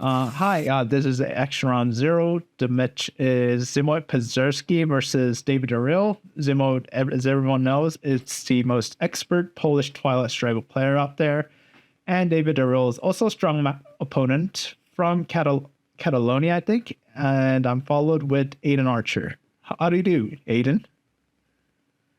Hi, this is Action Round Zero. The match is Ziemowit Pazderski versus David Erill. Ziemowit, as everyone knows, is the most expert Polish Twilight Struggle player out there. And David Erill is also a strong opponent from Catalonia, I think. And I'm followed with Aidan Archer. How do you do, Aidan?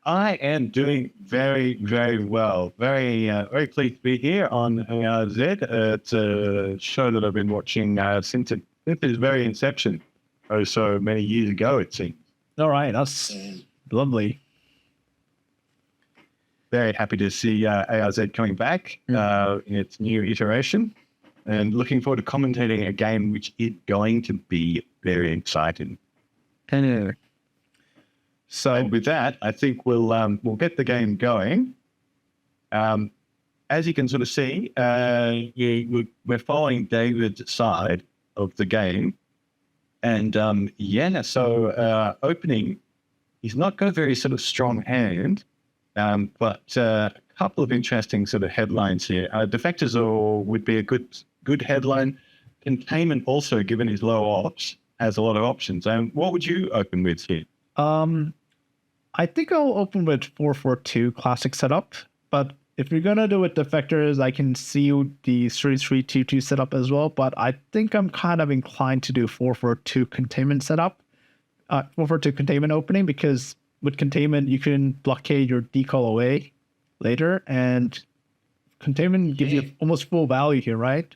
I am doing very, very well. Very pleased to be here on Z. It's a show that I've been watching since its very inception. Oh, so many years ago, it seems. All right, that's lovely. Very happy to see ARZ coming back in its new iteration, and looking forward to commentating a game which is going to be very exciting. So with that, I think we'll get the game going. As you can sort of see, we're following David's side of the game, and opening, he's not got a very sort of strong hand, but a couple of interesting sort of headlines here. Defectors would be a good headline. Containment also, given his low ops, has a lot of options. What would you open with here? I think I'll open with 4-4-2 classic setup, but if you're gonna do it defectors, I can see the 3-3-2-2 setup as well, but I think I'm kind of inclined to do 4-4-2 containment setup, 4-4-2 containment opening, because with containment you can blockade your decal away later, and containment gives you almost full value here, right?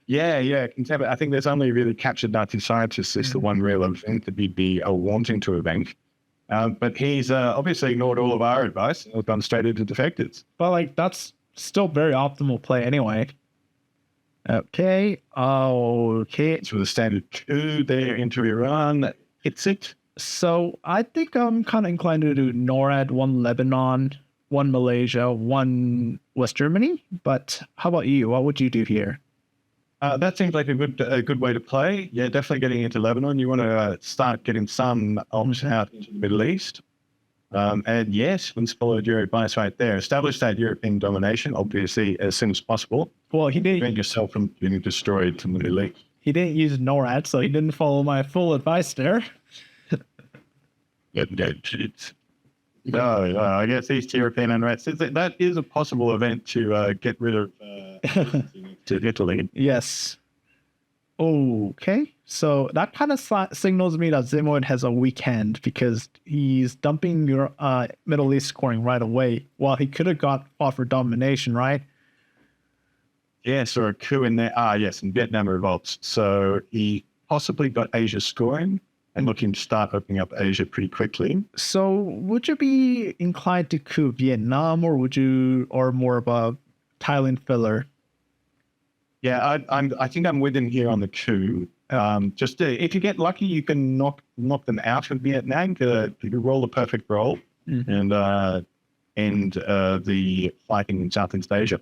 Yeah. Containment. I think there's only really captured Nazi scientists is the one real event that you'd be wanting to event. But he's obviously ignored all of our advice and gone straight into defectors. But that's still very optimal play anyway. Okay. It's with a standard 2 there into Iran. Hits it. So I think I'm kind of inclined to do NORAD, 1 Lebanon, 1 Malaysia, 1 West Germany. But how about you? What would you do here? That seems like a good way to play. Yeah, definitely getting into Lebanon. You want to start getting some ops out into the Middle East. And yes, Vince followed your advice right there. Establish that European domination, obviously, as soon as possible. Well, he didn't prevent yourself from being destroyed from the Middle East. He didn't use NORAD, so he didn't follow my full advice there. No, I guess East European unrest. That is a possible event to get rid of to Italy. Yes. Okay. So that kind of signals me that Ziemowit has a weak hand, because he's dumping your Middle East scoring right away, while he could have fought for domination, right? Yes, or a coup in there. Yes, in Vietnam revolts. So he possibly got Asia scoring and looking to start opening up Asia pretty quickly. So would you be inclined to coup Vietnam, or more of a Thailand filler? Yeah, I think I'm with him here on the coup. Just if you get lucky, you can knock them out of Vietnam. You roll the perfect roll and end the fighting in Southeast Asia.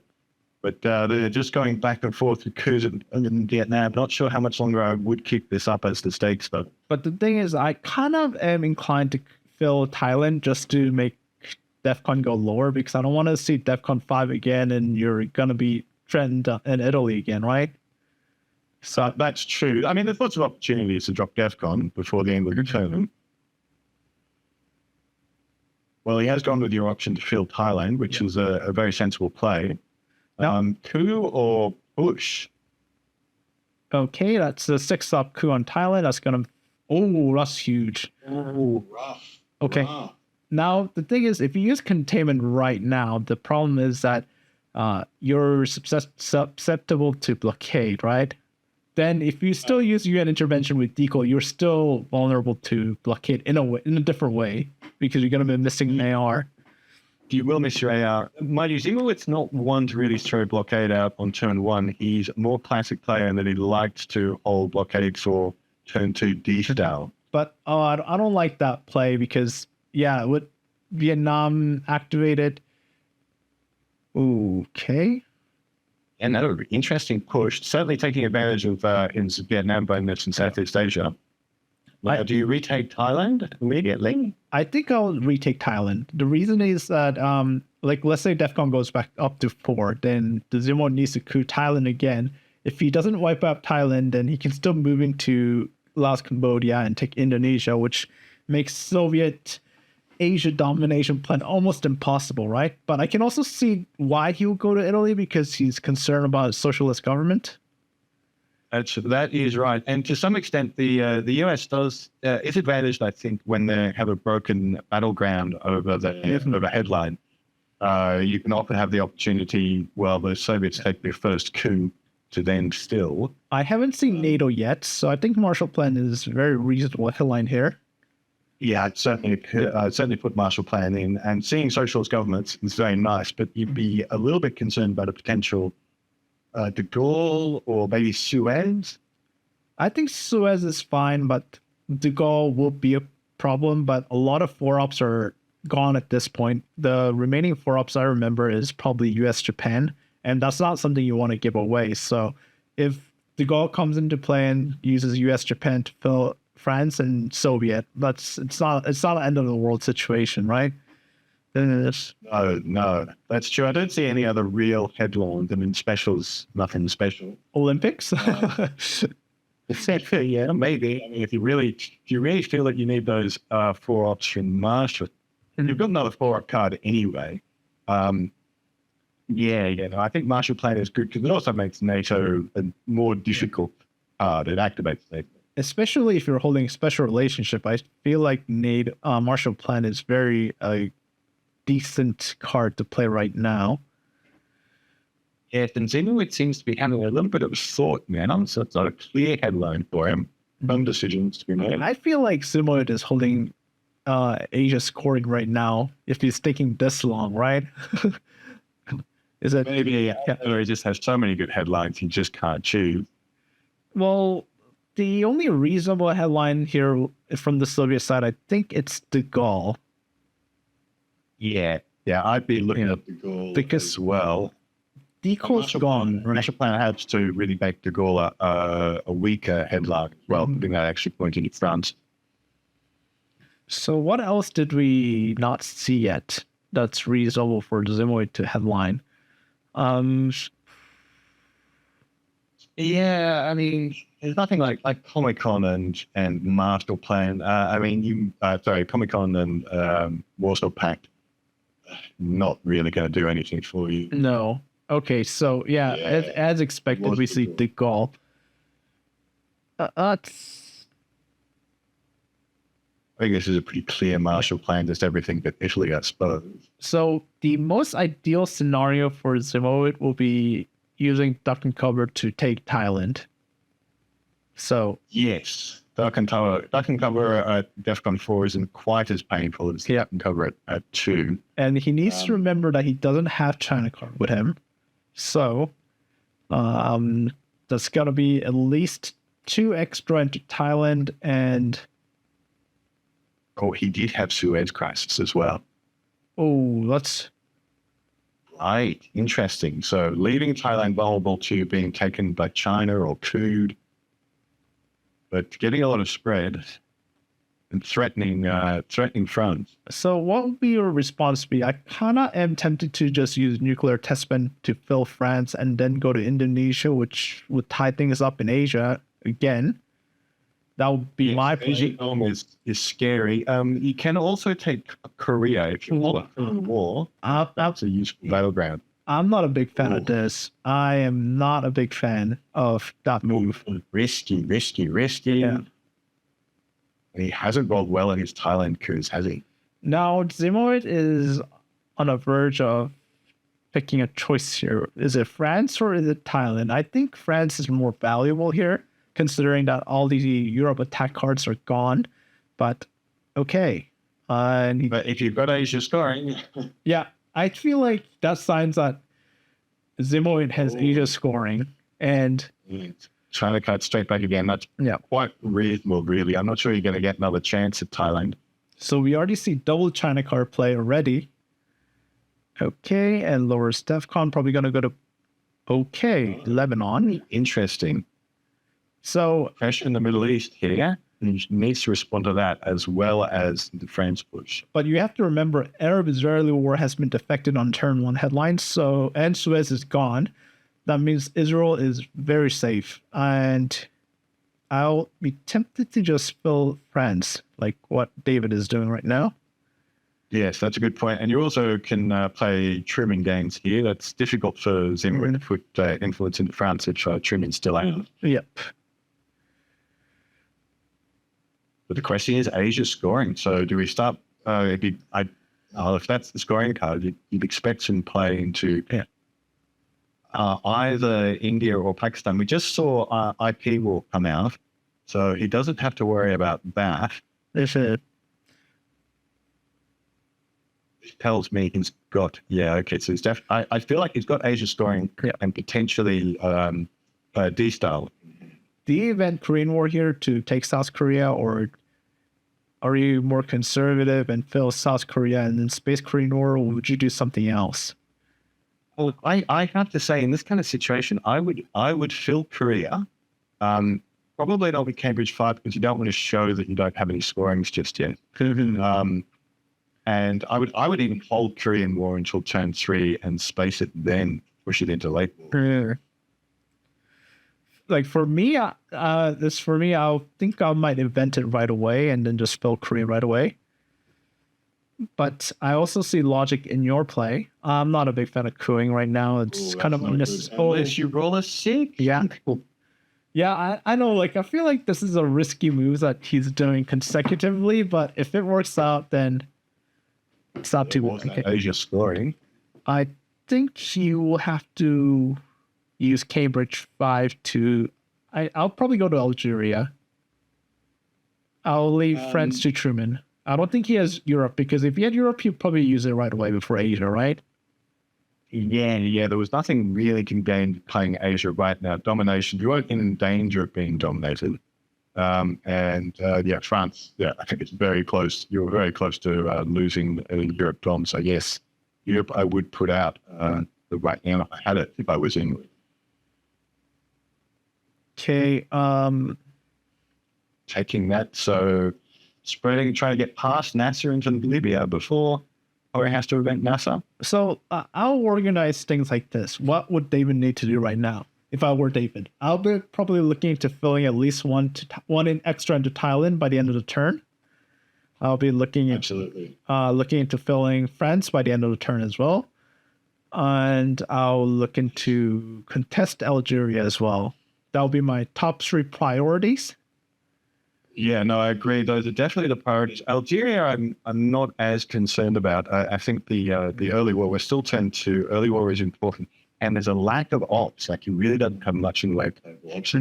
But they're just going back and forth with coups in Vietnam. Not sure how much longer I would keep this up as the stakes, though. But the thing is, I kind of am inclined to fill Thailand just to make DEFCON go lower, because I don't want to see DEFCON 5 again and you're going to be trend in Italy again, right? So that's true. I mean, there's lots of opportunities to drop DEFCON before the end of the tournament. Well, he has gone with your option to fill Thailand, which is a very sensible play. Coup or push? Okay, that's a 6-up coup on Thailand. That's going to... Oh, that's huge. Oh, rough. Okay. Rough. Now, the thing is, if you use containment right now, the problem is that you're susceptible to blockade, right? Then if you still use UN intervention with decal, you're still vulnerable to blockade in a different way, because you're going to be missing an AR. You will miss your AR. Mind you, Ziemowit's not one to really throw blockade out on turn 1. He's a more classic player in that he likes to hold blockade for turn 2 D-style. But I don't like that play, because, yeah, with Vietnam activated... Okay. Another interesting push, certainly taking advantage of in Vietnam bonus in Southeast Asia. Now, do you retake Thailand immediately? I think I'll retake Thailand. The reason is that, let's say DEFCON goes back up to 4, then the Ziemowit needs to coup Thailand again. if he doesn't wipe out Thailand, then he can still move into Laos, Cambodia, and take Indonesia, which makes Soviet Asia domination plan almost impossible, right? But I can also see why he would go to Italy, because he's concerned about a socialist government. That is right. And to some extent, the US is advantaged, I think, when they have a broken battleground over the headline. You can often have the opportunity, while the Soviets take their first coup, to then still. I haven't seen NATO yet, so I think Marshall Plan is a very reasonable headline here. Yeah, I'd certainly put Marshall Plan in. And seeing socialist governments is very nice, but you'd be a little bit concerned about a potential de Gaulle or maybe Suez. I think Suez is fine, but de Gaulle will be a problem. But a lot of 4-ops are gone at this point. The remaining 4-ops I remember is probably US, Japan, and that's not something you want to give away. So if de Gaulle comes into play and uses US, Japan to fill France and Soviet, it's not an end of the world situation, right? Then it is. No, that's true. I don't see any other real headlines. I mean, specials, nothing special. Olympics. Yeah, maybe. I mean, if you really feel that you need those 4-ops from Marshall, you've got another 4-op card anyway. I think Marshall Plan is good because it also makes NATO a more difficult card. It activates NATO. Especially if you're holding a special relationship, I feel like Marshall Plan is very decent card to play right now. Yes, and Ziemowit seems to be having a little bit of thought, man. So it's not a clear headline for him. Some decisions to be made. I feel like Ziemowit is holding Asia scoring right now, if he's taking this long, right? Is it? Maybe or he just has so many good headlines he just can't choose. Well, the only reasonable headline here from the Soviet side, I think it's de Gaulle. Yeah, I'd be looking at de Gaulle because as well. De Gaulle's gone. Marshall Plan has to really make de Gaulle a weaker headline as well, putting that actually pointing at France. So what else did we not see yet that's reasonable for Ziemowit to headline? Yeah, I mean, there's nothing like Comic-Con and Marshall Plan. Comic-Con and Warsaw Pact, not really going to do anything for you. No. Okay, so as expected, we see de Gaulle. I think this is a pretty clear Marshall Plan, just everything but Italy, I suppose. So the most ideal scenario for Ziemowit will be using duck and cover to take Thailand. So yes, duck and cover at DEFCON 4 isn't quite as painful as duck and cover at 2. And he needs to remember that he doesn't have China card with him. So that's got to be at least 2 extra into Thailand and... Oh, he did have Suez Crisis as well. Oh, that's... Right, interesting. So leaving Thailand vulnerable to being taken by China or cooed, but getting a lot of spread and threatening France. So what would be your response be? I kind of am tempted to just use nuclear testbed to fill France and then go to Indonesia, which would tie things up in Asia again. That would be my position. Is scary. You can also take Korea if you want a war. That's a useful battleground. I'm not a big fan of this. I am not a big fan of that move. Risky. Yeah. He hasn't rolled well in his Thailand coups, has he? Now, Ziemowit is on a verge of picking a choice here. Is it France or is it Thailand? I think France is more valuable here, considering that all the Europe attack cards are gone. But okay. But if you've got Asia scoring... Yeah, I feel like that signs that Ziemowit has Asia scoring. And... Trying to cut straight back again. That's quite reasonable, really. I'm not sure you're going to get another chance at Thailand. So we already see double China card play already. Okay, and lowers DEFCON. Probably going to go to... Okay, Lebanon. Interesting. So... Pressure in the Middle East here. And he needs to respond to that as well as the France push. But you have to remember, Arab-Israeli war has been defected on turn 1 headlines, and Suez is gone. That means Israel is very safe, and I'll be tempted to just fill France, like what David is doing right now. Yes, that's a good point. And you also can play trimming games here. That's difficult for Ziemowit to put influence into France if trimming's still out. Yep. But the question is, Asia scoring. So do we start? If that's the scoring card, you'd expect some play into either India or Pakistan. We just saw IP War come out, so he doesn't have to worry about that. It tells me he's got, so he's I feel like he's got Asia scoring and potentially D-style. Do you event Korean War here to take South Korea, or are you more conservative and fill South Korea and then Space Korean War, or would you do something else? Well, I have to say, in this kind of situation, I would fill Korea. Probably not with Cambridge 5 because you don't want to show that you don't have any scorings just yet. And I would even hold Korean War until turn 3 and space it, then push it into late war. Like for me, I think I might invent it right away and then just fill Korea right away. But I also see logic in your play. I'm not a big fan of cooing right now. It's kind of unnecessary. Unless you roll a 6. Yeah. Yeah, I know. Like, I feel like this is a risky move that he's doing consecutively, but if it works out, then it's not too bad. Asia scoring. I think he will have to use Cambridge 5 to... I'll probably go to Algeria. I'll leave France to Truman. I don't think he has Europe, because if he had Europe, he'd probably use it right away before Asia, right? Yeah. There was nothing really can gain playing Asia right now. Domination, you weren't in danger of being dominated. France, I think it's very close. You were very close to losing Europe Dom. So yes, Europe I would put out right now. I had it if I was in. Okay. Taking that, so trying to get past Nasser into Libya before or he has to event Nasser. So I'll organize things like this. What would David need to do right now? If I were David, I'll be probably looking into filling at least one in extra into Thailand by the end of the turn. I'll be looking into filling France by the end of the turn as well, and I'll look into contest Algeria as well. That'll be my top 3 priorities. Yeah, no, I agree. Those are definitely the priorities. Algeria, I'm not as concerned about. I think the early war, we're still turn 2. Early war is important. And there's a lack of ops. Like, you really don't have much in the way of ops.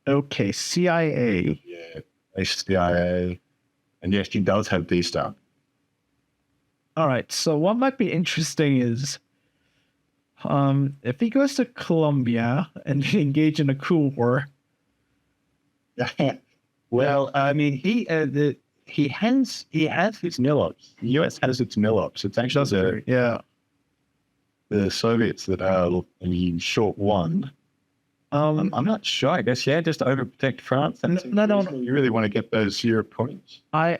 Okay, CIA. Yeah, CIA. And yes, he does have D-Star. All right, so what might be interesting is if he goes to Colombia and engage in a coup war. Well, I mean, he has his mill-ups. The US has its mill-ups. It's actually the Soviets that are short one. I'm not sure. I guess just to overprotect France. No. You really want to get those Europe points. I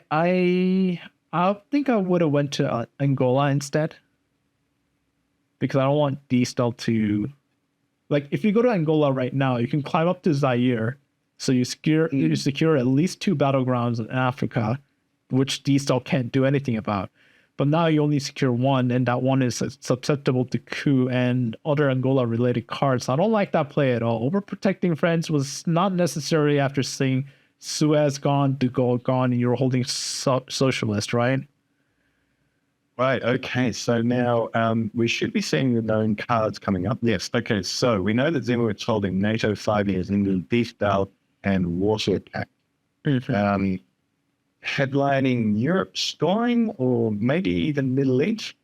think I would have went to Angola instead, because I don't want D-Style to, like, if you go to Angola right now, you can climb up to Zaire, so you secure at least 2 battlegrounds in Africa, which D-Style can't do anything about. But now you only secure 1, and that 1 is susceptible to coup and other Angola-related cards. So I don't like that play at all. Overprotecting France was not necessary after seeing Suez gone, De Gaulle gone, and you're holding socialist, right? Right, okay. So now we should be seeing the known cards coming up. Yes, okay. So we know that Ziemowit's holding NATO 5 years in the D-Style and Warsaw Pact. Headlining Europe scoring, or maybe even Middle East?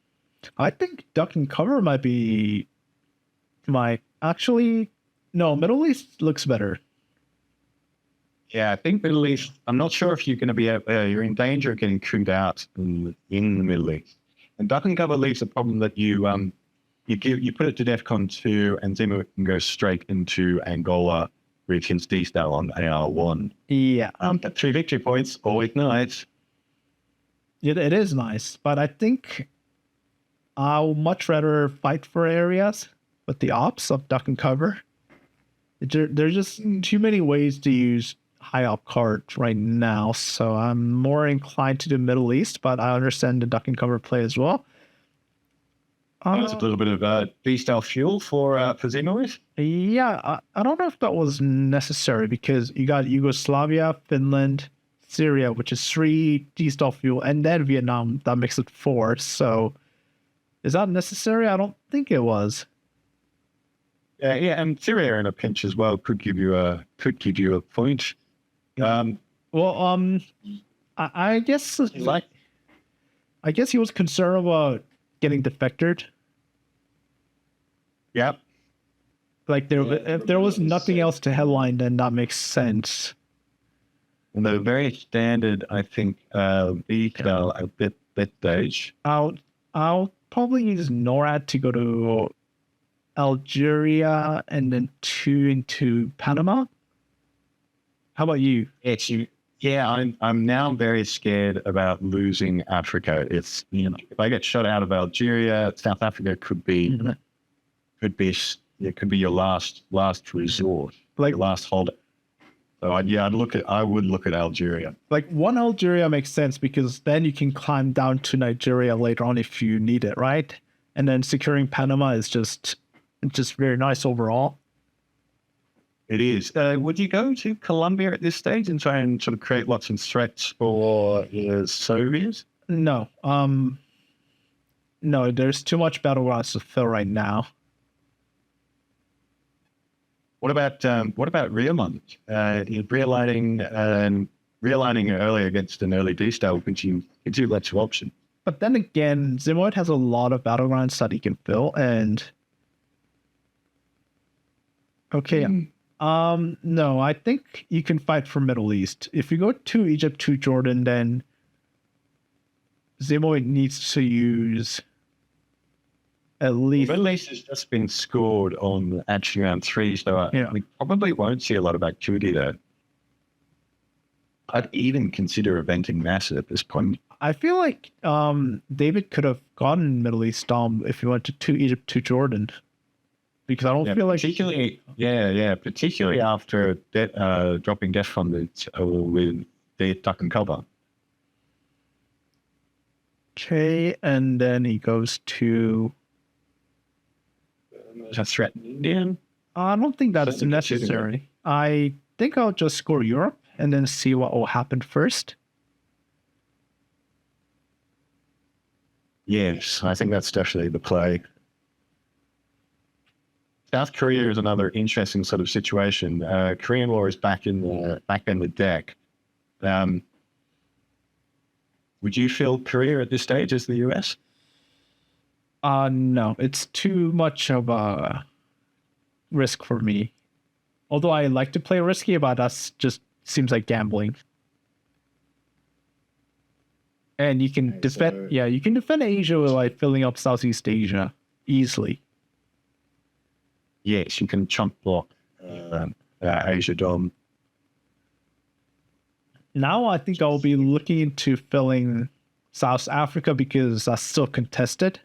I think duck and cover might be Middle East looks better. Yeah, I think Middle East, I'm not sure if you're going to be, you're in danger of getting cooped out in the Middle East. And duck and cover leaves a problem that you put it to DEFCON 2 and Ziemowit can go straight into Angola with his D-Style on AR1. Yeah. 3 victory points, always nice. It is nice, but I think I'll much rather fight for areas with the ops of duck and cover. There's just too many ways to use high op cards right now, so I'm more inclined to the Middle East, but I understand the duck and cover play as well. There's a little bit of B-style fuel for Ziemowit. Yeah, I don't know if that was necessary because you got Yugoslavia, Finland, Syria, which is 3 D-style fuel, and then Vietnam, that makes it 4. So is that necessary? I don't think it was. Yeah, and Syria in a pinch as well could give you a point. I guess I guess he was concerned about getting defected. Yep. Like if there was nothing else to headline, then that makes sense. And the very standard, I think, B-style at that stage. I'll probably use NORAD to go to Algeria and then 2 into Panama. How about you? I'm now very scared about losing Africa. It's, if I get shut out of Algeria, South Africa could be your last resort, like your last hold. So I would look at Algeria. Like one Algeria makes sense because then you can climb down to Nigeria later on if you need it, right? And then securing Panama is just very nice overall. It is. Would you go to Colombia at this stage and try and sort of create lots of threats for the Soviets? No. No, there's too much battlegrounds to fill right now. What about realigning? Realigning early against an early D-style gives you lots of options. But then again, Ziemowit has a lot of battlegrounds that he can fill, and okay. No, I think you can fight for Middle East. If you go to Egypt, to Jordan, then Ziemowit needs to use at least... Middle East has just been scored on actually round 3, so we probably won't see a lot of activity there. I'd even consider eventing Nasser at this point. I feel like David could have gotten Middle East if he went to Egypt, to Jordan. Because I don't feel like... Particularly after dropping death from with the duck and cover. Okay, and then he goes to... threaten Indian? I don't think that's necessary. I think I'll just score Europe and then see what will happen first. Yes, I think that's definitely the play. South Korea is another interesting sort of situation. Korean war is back in the deck. Would you feel Korea at this stage as the US? No, it's too much of a risk for me. Although I like to play risky, but that just seems like gambling. And you can defend, you can defend Asia with like filling up Southeast Asia easily. Yes, you can chunk block Asia Dom. Now I think I'll be looking into filling South Africa because that's still contested.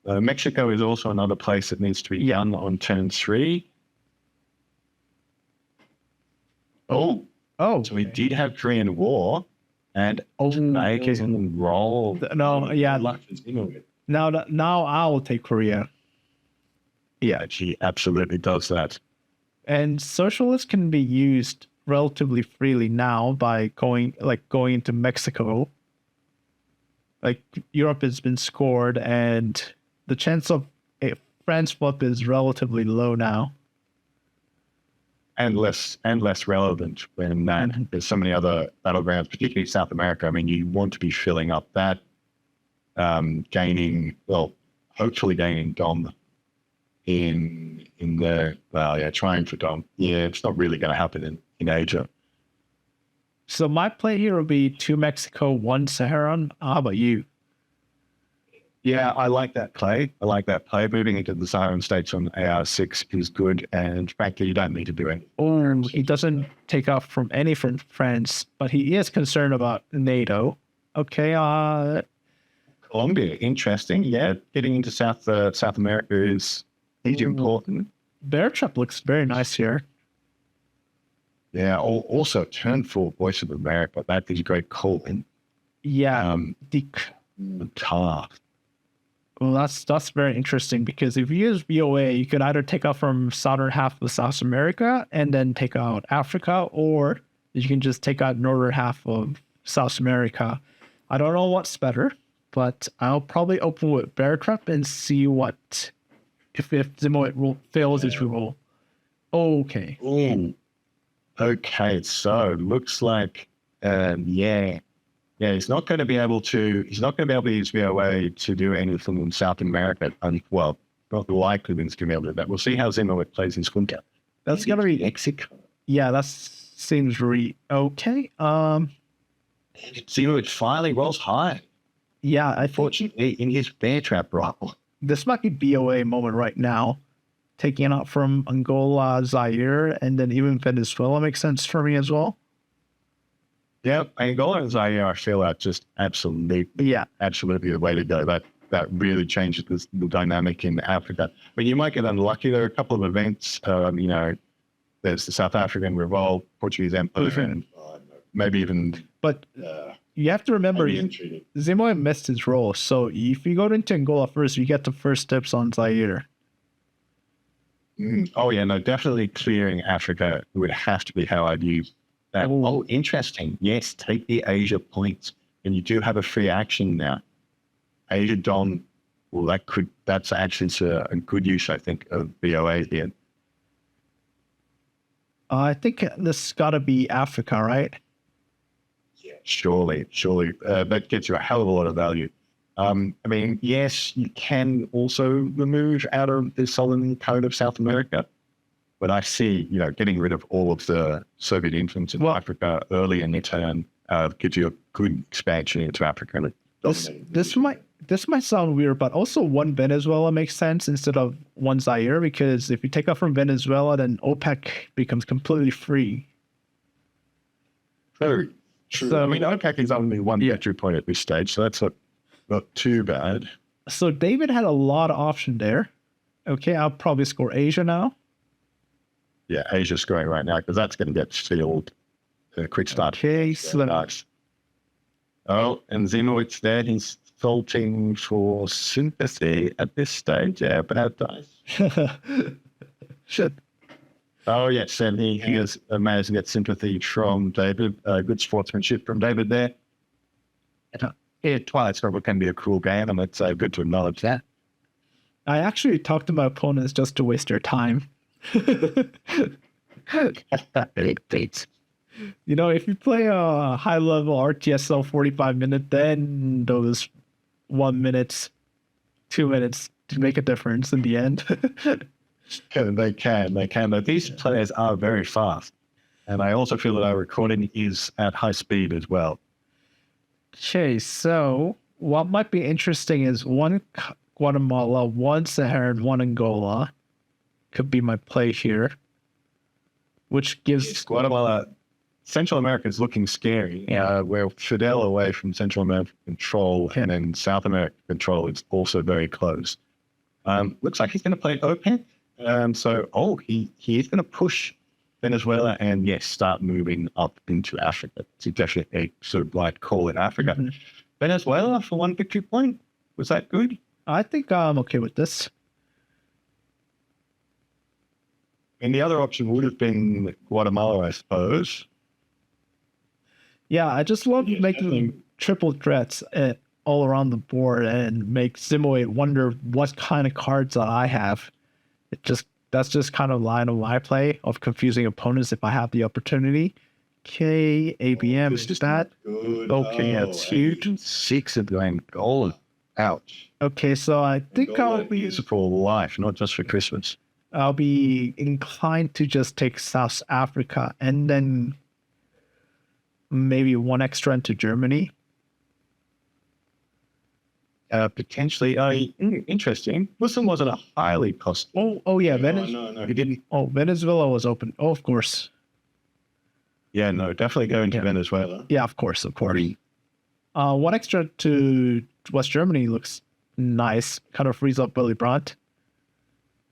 Mexico is also another place that needs to be done on turn 3. So we did have Korean War, and Make can roll. No, yeah. Now I will take Korea. Yeah, she absolutely does that. And socialists can be used relatively freely now by going into Mexico. Like Europe has been scored, and the chance of a France flip is relatively low now. And less relevant when there's so many other battlegrounds, particularly South America. I mean, you want to be filling up that, hopefully gaining Dom trying for Dom. Yeah, it's not really going to happen in Asia. So my play here will be 2 Mexico, 1 Saharan. How about you? Yeah, I like that play. Moving into the Saharan states on AR6 is good, and frankly, you don't need to do it. Oh, he doesn't take off from any from France, but he is concerned about NATO. Okay, Colombia, interesting. Yeah, getting into South America is important. Bear Trap looks very nice here. Yeah. Also, turn 4 Voice of America. That is a great call. Yeah. The tar. Well, that's very interesting because if you use VOA, you could either take out from southern half of South America and then take out Africa, or you can just take out northern half of South America. I don't know what's better, but I'll probably open with Bear Trap and see what if Ziemowit fails its reroll. Okay. Ooh. Okay, so looks like he's not going to be able to use VOA to do anything in South America. Well, not likely he's going to be able to do that. We'll see how Ziemowit plays in Squinter. That's gonna be Mexico. Yeah, that seems really okay. Ziemowit finally rolls high. Yeah, Unfortunately, in his Bear Trap roll. This might be BOA moment right now. Taking out from Angola, Zaire, and then even Venezuela makes sense for me as well. Yeah, Angola and Zaire, I feel are just absolutely the way to go. That really changes the dynamic in Africa. But you might get unlucky. There are a couple of events, there's the South African Revolt, Portuguese Empire, and maybe even... But you have to remember, Ziemowit missed his role. So if you go into Angola first, you get the first steps on Zaire. Oh, yeah, no, definitely clearing Africa would have to be how I'd use that. Oh, interesting. Yes, take the Asia points. And you do have a free action now. Asia Don, well, that's actually a good use, I think, of BOA here. I think this got to be Africa, right? Yeah, surely. That gets you a hell of a lot of value. I mean, yes, you can also remove out of the Southern code of South America, but I see, getting rid of all of the Soviet influence in Africa early in the turn gives you a good expansion into Africa. This might sound weird, but also one Venezuela makes sense instead of one Zaire, because if you take out from Venezuela, then OPEC becomes completely free. True. So, I mean, OPEC is only one entry point at this stage, so that's not too bad. So David had a lot of option there. Okay, I'll probably score Asia now. Yeah, Asia's scoring right now because that's going to get sealed. Quick start. Okay, so nice. Oh, and Ziemowit's there. He's salting for sympathy at this stage. Yeah, bad dice. Shit. Oh, yes, and he has managed to get sympathy from David. Good sportsmanship from David there. Yeah, Twilight Struggle can be a cruel game, and it's good to acknowledge that. I actually talked to my opponents just to waste their time. If you play a high-level ITSL 45-minute, then those 1 minute, 2 minutes to make a difference in the end. They can. But these players are very fast. And I also feel that our recording is at high speed as well. Okay, so what might be interesting is one Guatemala, one Sahara, and one Angola could be my play here, which gives Guatemala. Central America is looking scary. We're Fidel away from Central American control, and then South American control is also very close. Looks like he's going to play OPEC. He is going to push Venezuela and, yes, start moving up into Africa. It's definitely a sort of light call in Africa. Mm-hmm. Venezuela for 1 victory point. Was that good? I think I'm okay with this. And the other option would have been Guatemala, I suppose. Yeah, I just love making triple threats all around the board and make Ziemowit wonder what kind of cards that I have. That's just kind of line of my play of confusing opponents if I have the opportunity. Okay, ABM is that. Good. Okay, that's huge. 6 of going gold. Ouch. Okay, so I think I'll be used for life, not just for Christmas. I'll be inclined to just take South Africa and then maybe 1 extra into Germany. Potentially, interesting. Muslim wasn't a highly costly. Oh yeah, No, he didn't. Oh, Venezuela was open. Oh, of course. Yeah, no, definitely go into Venezuela. Yeah, of course. One extra to West Germany looks nice. Kind of frees up Willy Brandt.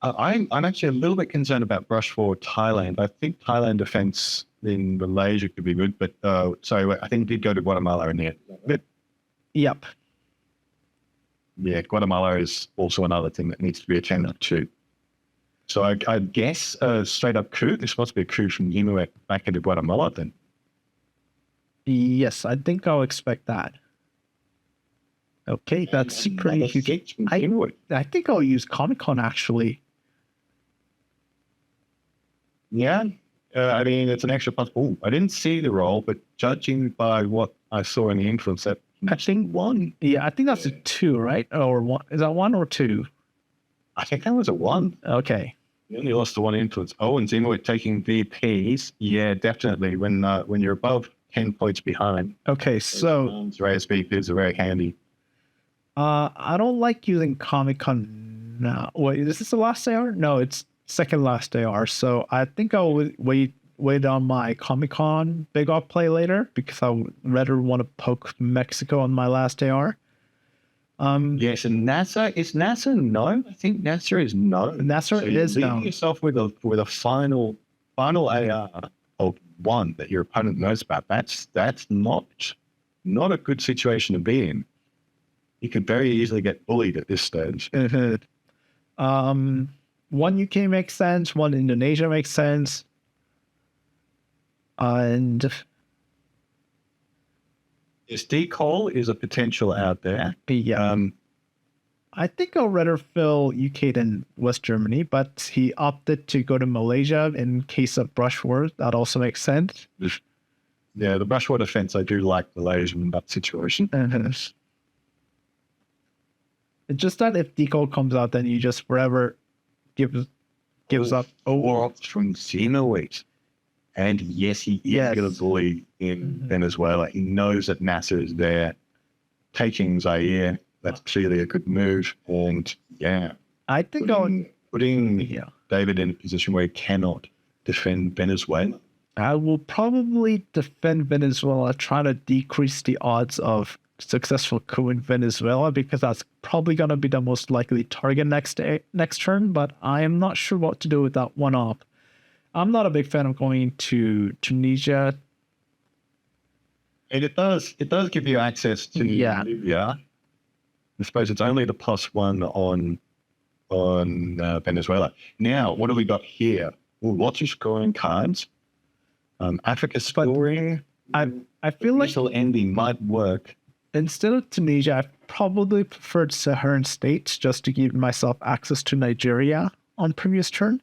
I'm actually a little bit concerned about brush for Thailand. I think Thailand defense in Malaysia could be good, but sorry, I think it did go to Guatemala in the end. Yep. Yeah, Guatemala is also another thing that needs to be attended to. So I guess straight up coup. This must be a coup from Ziemowit back into Guatemala then. Yes, I think I'll expect that. Okay, that's pretty huge. I think I'll use Comic-Con actually. Yeah, I mean, it's an extra plus. Oh, I didn't see the roll, but judging by what I saw in the influence, that I think one. Yeah, I think that's a 2, right? Or one? Is that 1 or 2? I think that was a 1. Okay. You only lost the 1 influence. Oh, and Ziemowit taking VPs. Yeah, definitely. When you're above 10 points behind. Okay, so raised VPs are very handy. I don't like using Comic-Con now. Wait, is this the last AR? No, it's second last AR. So I think I'll wait on my Comic-Con big off play later because I would rather want to poke Mexico on my last AR. Yes, and NASA is NASA no. I think NASA is no. NASA is no. Yourself with a final AR of 1 that your opponent knows about. That's not a good situation to be in. You could very easily get bullied at this stage. One UK makes sense. One Indonesia makes sense. And Yes, decall is a potential out there. yeah, I think I'll rather fill UK than West Germany, but he opted to go to Malaysia in case of brush wars. That also makes sense. Yeah, the brush war defense, I do like Malaysia in that situation. It's just that if decall comes out, then you just forever gives up. Or from Ziemowit. And yes, he is going to bully in Venezuela. He knows that NASA is there. Taking Zaire, that's clearly a good move. And yeah, I think putting David in a position where he cannot defend Venezuela. I will probably defend Venezuela, trying to decrease the odds of successful coup in Venezuela because that's probably going to be the most likely target next turn, but I am not sure what to do with that one off. I'm not a big fan of going to Tunisia. And it does give you access to Libya. I suppose it's only the +1 on Venezuela. Now, what do we got here? Well, lots of scoring cards. Africa scoring. I feel like initial ending might work. Instead of Tunisia, I probably preferred Saharan states just to give myself access to Nigeria on previous turn.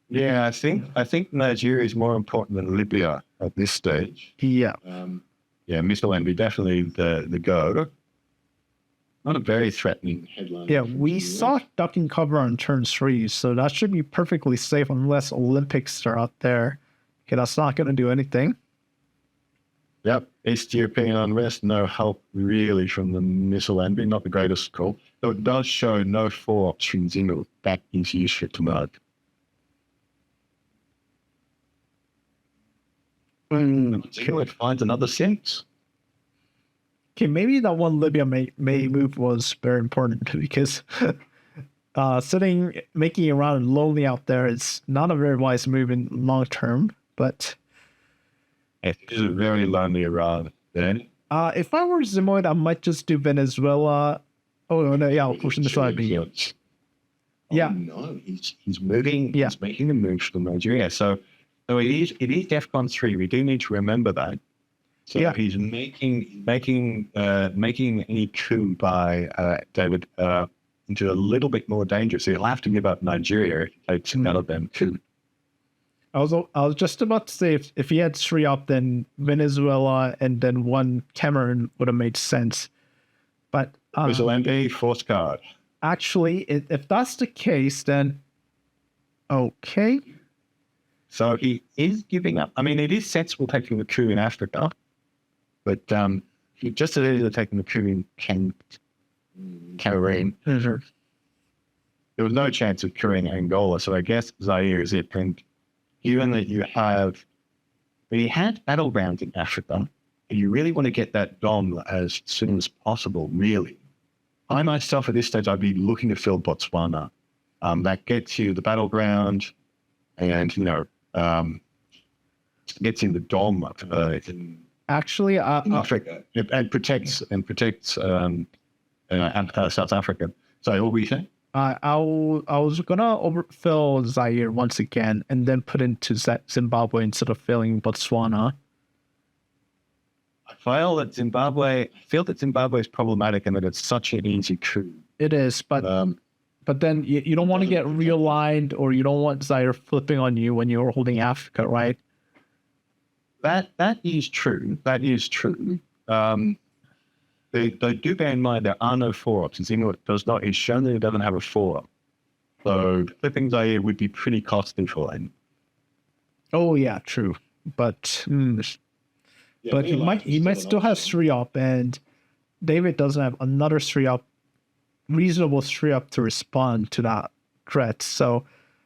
Yeah, I think Nigeria is more important than Libya at this stage. Yeah. Missile envy definitely the go. Not a very threatening headline. Yeah, we saw ducking cover on turn 3, so that should be perfectly safe unless Olympics are out there. Okay, that's not going to do anything. Yep, East European unrest, no help really from the missile envy, not the greatest call. Though it does show no 4 options in it. That is useful to mark. It finds another sense. Okay, maybe that one Libya may move was very important because making around lonely out there is not a very wise move in long term. But it is a very lonely around then. If I were Ziemowit, I might just do Venezuela. Oh no, yeah, I'll push him aside. Yeah, no, he's moving. Yeah. He's making a move from Nigeria. So it is DEFCON 3. We do need to remember that. So he's making any coup by David into a little bit more danger. So he'll have to give up Nigeria if he takes out of them too. I was just about to say if he had 3 up, then Venezuela and then 1 Cameroon would have made sense. But Venezuela, force card. Actually, if that's the case, then okay. So he is giving up. I mean, it is sensible taking the coup in Africa, but he just as easily taking the coup in Cameroon. Mm-hmm. There was no chance of coupping Angola, so I guess Zaire is it. And given that he had battlegrounds in Africa, and you really want to get that dom as soon as possible, really. I myself, at this stage, I'd be looking to fill Botswana. That gets you the battleground and, gets in the dom in Actually, Africa and protects South Africa. So what were you saying? I was gonna overfill Zaire once again and then put into Zimbabwe instead of filling Botswana. I feel that Zimbabwe is problematic and that it's such an easy coup. It is, but then you don't want to get realigned, or you don't want Zaire flipping on you when you're holding Africa, right? That is true. That is true. They do bear in mind there are no 4-ups. Ziemowit does not. It's shown that it doesn't have a 4-up. So flipping Zaire would be pretty costly for him. Oh yeah, true. But he might still have 3-up, and David doesn't have another 3-up, reasonable 3-up to respond to that threat. So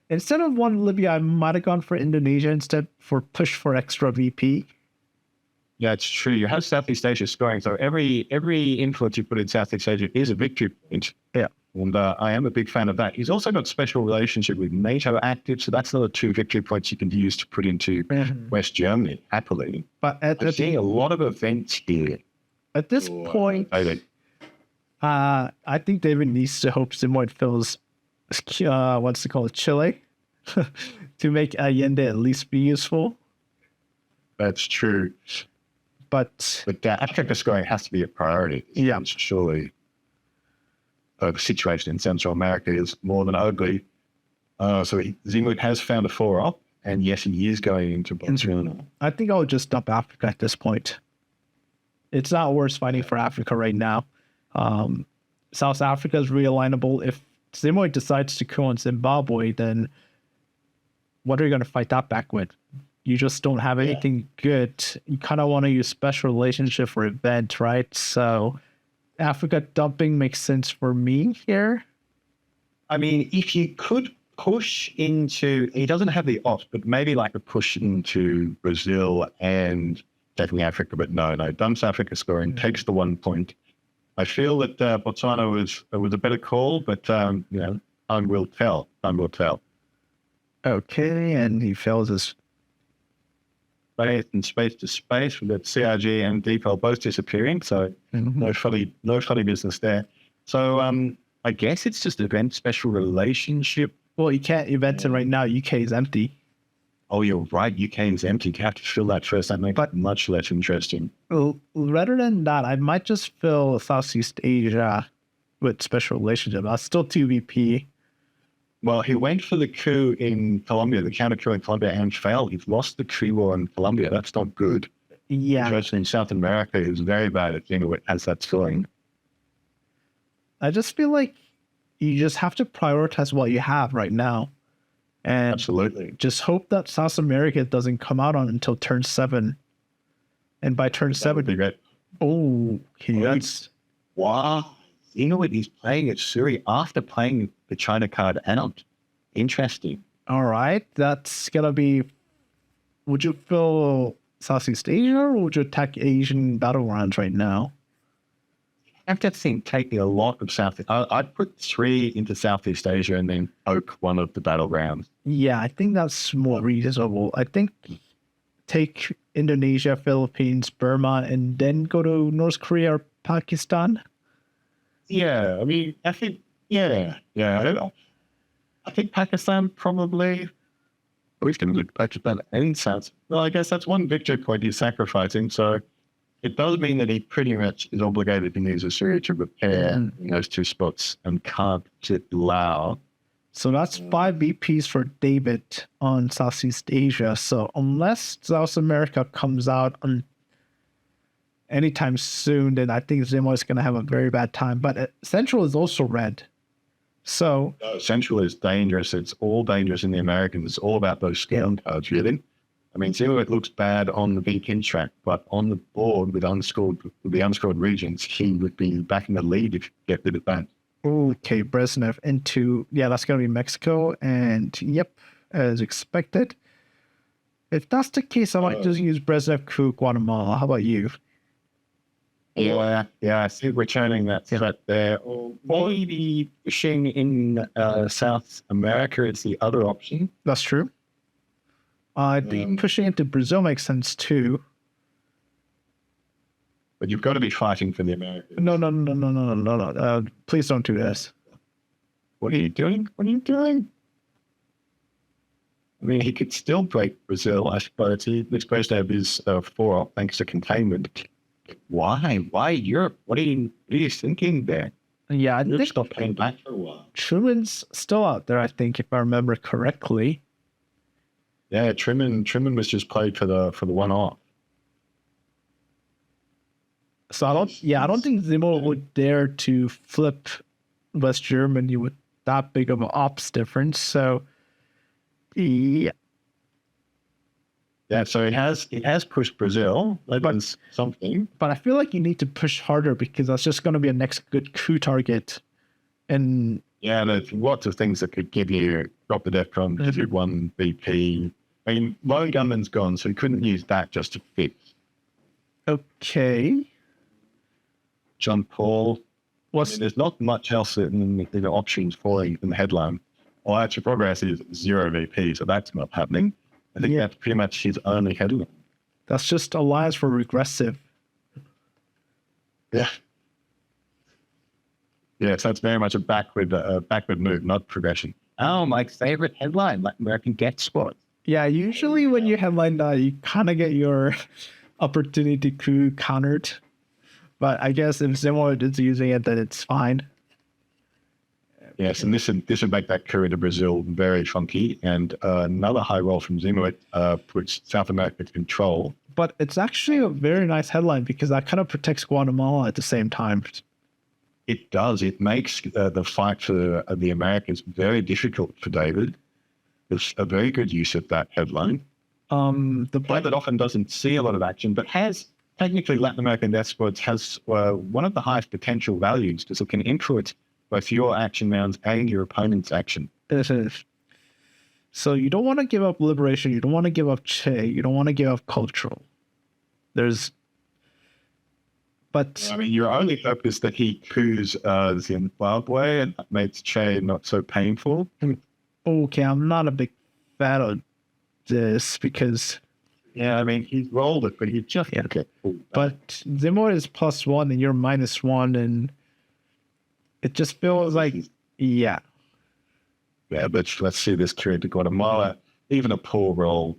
instead of one Libya, I might have gone for Indonesia instead for push for extra VP. Yeah, it's true. You have Southeast Asia scoring, so every influence you put in Southeast Asia is a victory point. Yeah. And I am a big fan of that. He's also got special relationship with NATO active, so that's another 2 victory points you can use to put into West Germany, happily. But I'm seeing a lot of events here. At this point, I think David needs to hope Ziemowit fills, Chile, to make Allende at least be useful. That's true. But Africa scoring has to be a priority. Yeah. Surely the situation in Central America is more than ugly. So Ziemowit has found a 4-up, and yes, he is going into Botswana. I think I'll just dump Africa at this point. It's not worth fighting for Africa right now. South Africa is realignable. If Ziemowit decides to go on Zimbabwe, then what are you going to fight that back with? You just don't have anything good. You kind of want to use special relationship for event, right? So Africa dumping makes sense for me here. I mean, if you could push into, he doesn't have the ops, but maybe like a push into Brazil and definitely Africa, but no, dumps Africa scoring, takes the 1 point. I feel that Botswana was a better call, but, time will tell. Time will tell. Okay, and he fails his space to space with the CRG and DPL both disappearing, so no funny business there. So I guess it's just event special relationship. Well, you can't event it right now. UK is empty. Oh, you're right. UK is empty. You have to fill that first. That makes it much less interesting. Well, rather than that, I might just fill Southeast Asia with special relationship. That's still 2 VP. Well, he went for the coup in Colombia, the counter coup in Colombia, and failed. He's lost the coup war in Colombia. That's not good. Yeah. Situation in South America is very bad at Ziemowit as that's going. I just feel like you just have to prioritize what you have right now. And absolutely. Just hope that South America doesn't come out on until turn 7. And by turn 7... that's... Wow. Ziemowit is playing at Suri after playing the China card out. Interesting. All right. That's going to be... Would you fill Southeast Asia, or would you attack Asian battlegrounds right now? I have to think taking a lot of I'd put 3 into Southeast Asia and then poke one of the battlegrounds. Yeah, I think that's more reasonable. I think take Indonesia, Philippines, Burma, and then go to North Korea or Pakistan. Yeah, I mean, I think, I don't know. I think Pakistan probably, we can look back at that and South. Well, I guess that's one victory point he's sacrificing, so it does mean that he pretty much is obligated to use a Syria to repair in those 2 spots and can't allow. So that's 5 VPs for David on Southeast Asia. So unless South America comes out on anytime soon, then I think Ziemowit is going to have a very bad time. But Central is also red. So Central is dangerous. It's all dangerous in the Americans. It's all about those scoring cards, really. I mean, Ziemowit looks bad on the VP track, but on the board with the unscored regions, he would be back in the lead if you get rid of that. Okay, Brezhnev into, that's going to be Mexico. And yep, as expected. If that's the case, I might just use Brezhnev coup Guatemala. How about you? Yeah, I see returning that threat there. Or maybe fishing in South America is the other option. That's true. I think pushing into Brazil makes sense too. But you've got to be fighting for the Americans. No. Please don't do this. What are you doing? What are you doing? I mean, he could still break Brazil, I suppose. He's supposed to have his 4-op thanks to containment. Why? Why Europe? What are you thinking there? Yeah, I Europe's think not paying back for a while. Truman's still out there, I think, if I remember correctly. Yeah, Truman was just played for the 1-off. So I don't think Ziemowit would dare to flip West Germany with that big of an ops difference. So yeah. Yeah, so it has pushed Brazil. That's something. But I feel like you need to push harder because that's just going to be a next good coup target. And yeah, there's lots of things that could give you drop the DEFCON, give you 1 BP. I mean, Lone Gunman's gone, so you couldn't use that just to fix. Okay. John Paul. There's not much else in the options for in the headline. Well, actually, progress is 0 VP, so that's not happening. I think that's pretty much his only headline. That's just Alliance for Regressive. Yeah. Yes, that's very much a backward move, not progression. Oh, my favorite headline, Latin American get squad. Yeah, usually when you headline that, you kind of get your opportunity coup countered. But I guess if Ziemowit is using it, then it's fine. Yes, and this would make that coup into Brazil very funky. And another high roll from Ziemowit puts South America to control. But it's actually a very nice headline because that kind of protects Guatemala at the same time. It does. It makes the fight for the Americans very difficult for David. It's a very good use of that headline. The play that often doesn't see a lot of action, but has technically Latin American death squads has one of the highest potential values because it can influence both your action rounds and your opponent's action. It is. So you don't want to give up liberation. You don't want to give up Che. You don't want to give up cultural. But I mean, your only hope is that he coups Zimbabwe and that makes Che not so painful. Okay, I'm not a big fan of this because... Yeah, I mean, he's rolled it, but he just... Yeah. But Ziemowit is +1 and you're -1 and it just feels like... Yeah. Yeah, but let's see this trade to Guatemala. Even a poor roll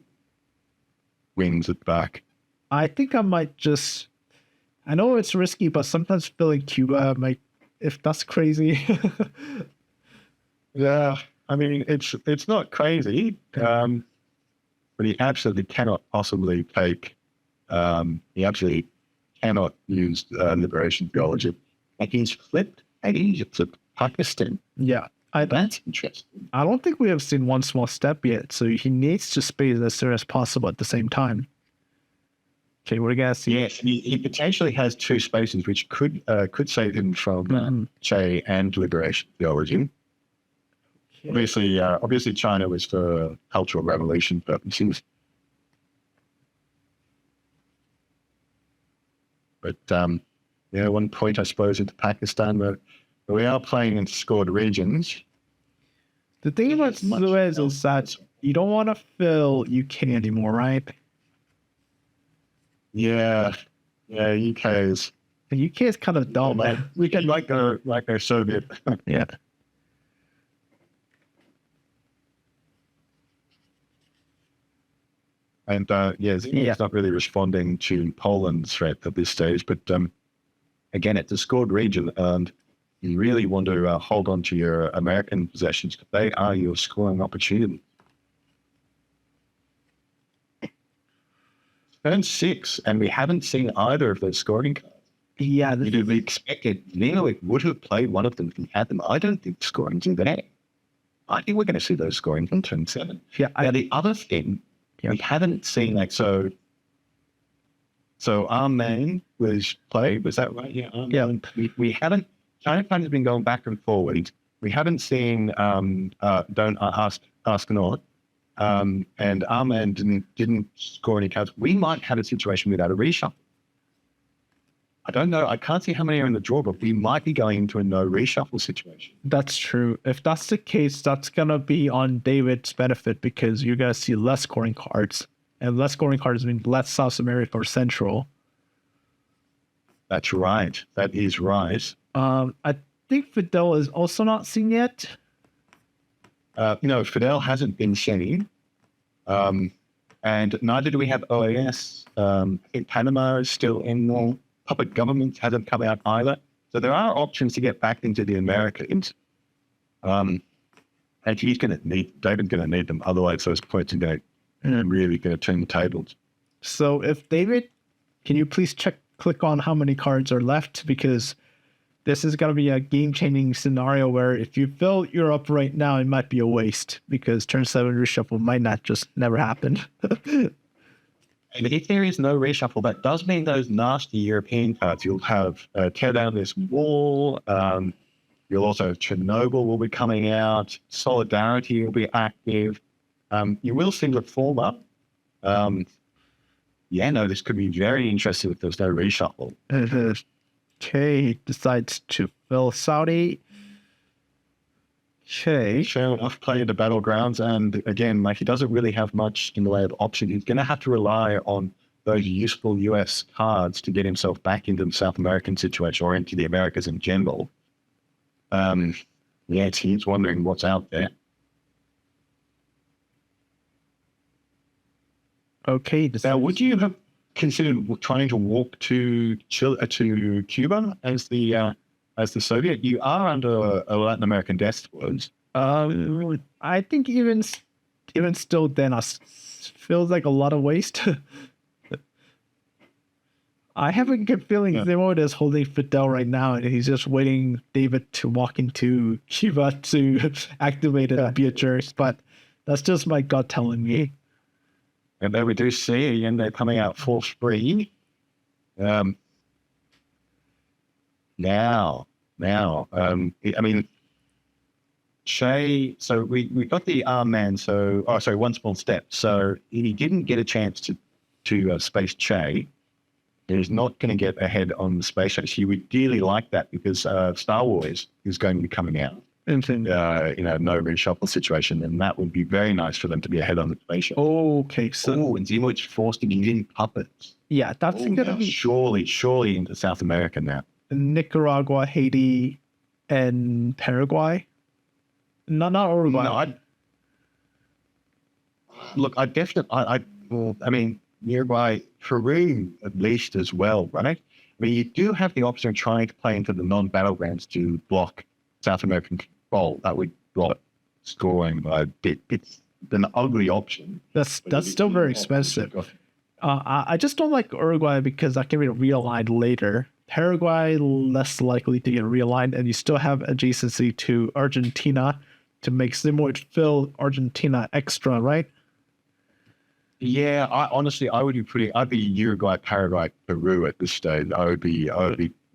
wins it back. I think I might just... I know it's risky, but sometimes filling Cuba might... If that's crazy. Yeah, I mean, it's not crazy, but he absolutely cannot possibly take... he absolutely cannot use liberation theology. Like he's flipped Egypt to Pakistan. Yeah. That's interesting. I don't think we have seen one small step yet, so he needs to space as soon as possible at the same time. Okay, what do you guys see? Yes, he potentially has 2 spaces which could save him from Che and liberation theology. Okay. Obviously, China was for cultural revolution purposes. But one point I suppose into Pakistan where we are playing in scored regions. The thing about Suez is that you don't want to fill UK anymore, right? Yeah, UK is. The UK is kind of dull, man. We can like their Soviet. Yeah. And Zimbabwe's not really responding to Poland's threat at this stage. But again, it's a scored region, and you really want to hold on to your American possessions because they are your scoring opportunity. Turn 6, and we haven't seen either of those scoring cards. Yeah. We expected Ziemowit would have played one of them if he had them. I don't think scoring's in there. I think we're going to see those scoring on turn 7. Yeah. Now, the other thing, we haven't seen so our man was played, was that right? Yeah. We haven't, China has been going back and forward. We haven't seen Don't Ask Not. And our man didn't score any cards. We might have a situation without a reshuffle. I don't know. I can't see how many are in the draw, but we might be going into a no reshuffle situation. That's true. If that's the case, that's going to be on David's benefit because you're going to see less scoring cards. And less scoring cards mean less South America or Central. That's right. That is right. I think Fidel is also not seen yet. Fidel hasn't been seen. And neither do we have OAS. In Panama is still in the public government, hasn't come out either. So there are options to get back into the Americans. And David's going to need them. Otherwise, those points are going really going to turn the tables. So if David, can you please click on how many cards are left? Because this is going to be a game-changing scenario where if you fill Europe right now, it might be a waste because turn 7 reshuffle might not just never happen. And if there is no reshuffle, that does mean those nasty European cards. You'll have Tear Down This Wall. You'll also have Chernobyl will be coming out. Solidarity will be active. You will see Reformer. This could be very interesting if there's no reshuffle. Okay, decides to fill Saudi. Okay. Fair enough, play the battlegrounds. And again, he doesn't really have much in the way of option. He's going to have to rely on those useful US cards to get himself back into the South American situation or into the Americas in general. He's wondering what's out there. Okay. Now, would you have considered trying to walk to Cuba as the Soviet? You are under a Latin American death squad. I think even still, then feels like a lot of waste. I have a good feeling Ziemowit is holding Fidel right now, and he's just waiting David to walk into Cuba to activate it and be a jerk. But that's just my gut telling me. And there we do see again, they're coming out full free. Che, so we got the arm man, one small step. So he didn't get a chance to space Che. He's not going to get ahead on the space race. He would dearly like that because Star Wars is going to be coming out. No reshuffle situation, and that would be very nice for them to be ahead on the space race. Okay, so and Ziemowit's forced to get in puppets. Yeah, that's going to be surely into South America now. Nicaragua, Haiti, and Paraguay. Not Uruguay. Uruguay, Peru at least as well, right? I mean, you do have the option of trying to play into the non-battlegrounds to block South American control. That would block scoring by a bit. It's an ugly option. That's still very expensive. I just don't like Uruguay because that can be realigned later. Paraguay, less likely to get realigned, and you still have adjacency to Argentina to make Ziemowit fill Argentina extra, right? Yeah, I'd be Uruguay, Paraguay, Peru at this stage. I would be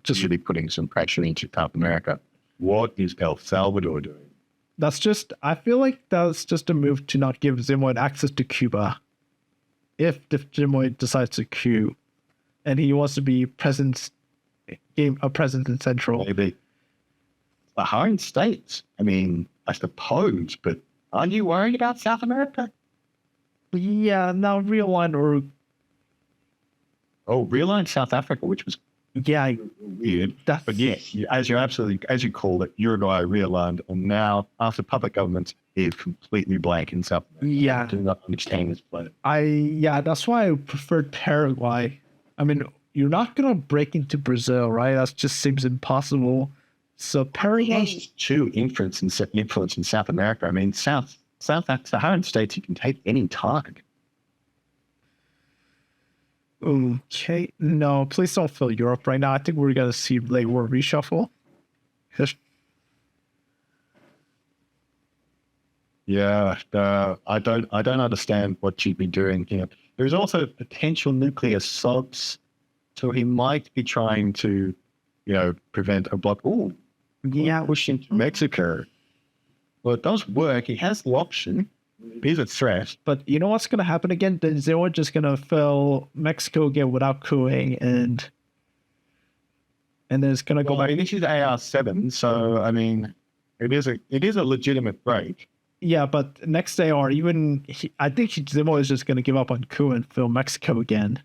just really putting some pressure into South America. What is El Salvador doing? I feel like that's just a move to not give Ziemowit access to Cuba. If Ziemowit decides to queue, and he wants to be present in Central. Maybe. Behind states, I suppose, but aren't you worried about South America? Yeah, now realign realign South Africa, which was weird. But yes, as you called it, Uruguay realigned, and now after puppet government is completely blank in South America. Yeah, I do not understand this planet. That's why I preferred Paraguay. You're not gonna break into Brazil, right? That just seems impossible. So Paraguay has true influence in South America. South Saharan states you can take any time. Okay, no, please don't fill Europe right now. I think we're gonna see late war reshuffle. Yeah, I don't understand what you'd be doing here. There's also potential nuclear subs, so he might be trying to, prevent a block. Push into Mexico. Well, it does work. He has the option. He's a threat. But you know what's going to happen again? Then Ziemowit just going to fill Mexico again without cooing, and and then it's gonna go Well, back. this is AR7, so I mean, it is a legitimate break. Yeah, but next AR, I think Zimo is just gonna give up on Cuba and fill Mexico again,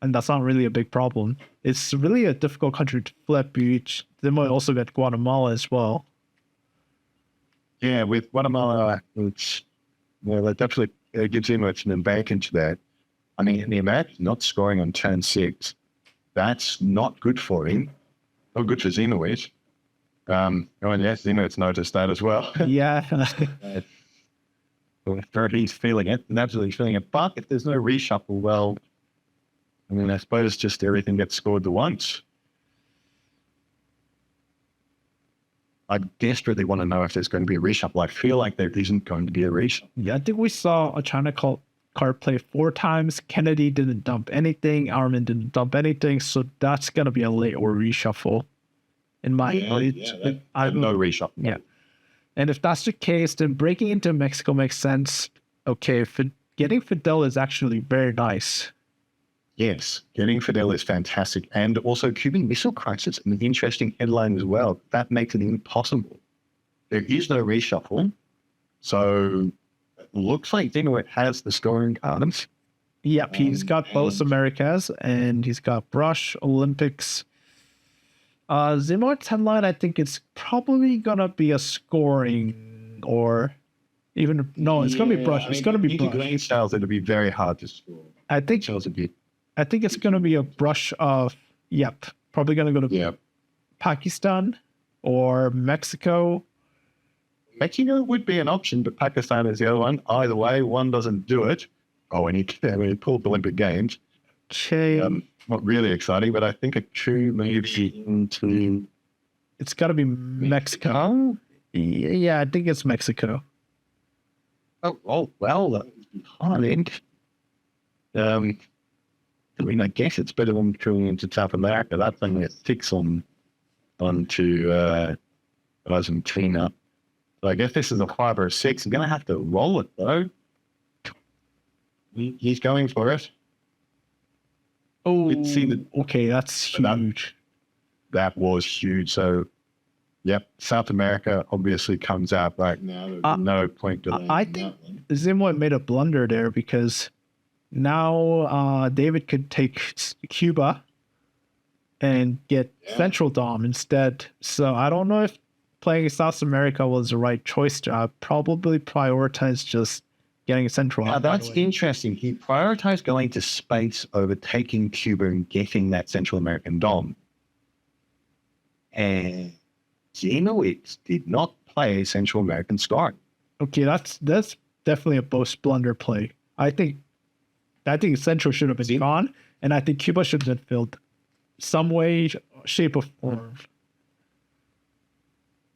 and that's not really a big problem. It's really a difficult country to flip. Zimo also got Guatemala as well. Yeah, with Guatemala, that definitely gives him an advantage there. I mean, the Americans not scoring on turn 6, that's not good for him. Not good for Ziemowit. And yes, Ziemowit's noticed that as well. Yeah. He's feeling it, and absolutely feeling it. But if there's no reshuffle, well, I mean, I suppose just everything gets scored at once. I desperately want to know if there's going to be a reshuffle. I feel like there isn't going to be a reshuffle. Yeah, I think we saw a China card play 4 times. Kennedy didn't dump anything. Armin didn't dump anything. So that's going to be a late or reshuffle. In my No reshuffle. Yeah. And if that's the case, then breaking into Mexico makes sense. Okay, getting Fidel is actually very nice. Yes, getting Fidel is fantastic. And also Cuban Missile Crisis, an interesting headline as well. That makes it impossible. There is no reshuffle. So it looks like Ziemowit has the scoring cards. Yep, he's got both Americas, and he's got Brush, Olympics. Ziemowit's headline, I think it's probably going to be a scoring or even... No, it's going to be Brush. It's going to be Brush. Green styles, it'll be very hard to score. I think it's going to be a Brush of... Yep, probably going to go to Pakistan or Mexico. Mexico would be an option, but Pakistan is the other one. Either way, one doesn't do it. Oh, and he pulled the Olympic Games. Okay. Not really exciting, but I think a coup maybe into... It's got to be Mexico. Yeah, I think it's Mexico. Oh well, I think. I mean, I guess it's better than going into South America. That's only a 6 onto Argentina. So I guess this is a 5 or a 6. I'm going to have to roll it, though. He's going for it. Oh, See okay, that's huge. That was huge. So, yep, South America obviously comes out right now. No point to I think Ziemowit made a blunder there because now David could take Cuba and get Central Dom instead. So I don't know if playing South America was the right choice. I'd probably prioritize just getting Central. Now, that's interesting. He prioritized going to space over taking Cuba and getting that Central American Dom. And Ziemowit did not play Central American scoring. Okay, that's definitely a post blunder play. I think Central should have been gone, and I think Cuba should have been filled some way, shape, or form.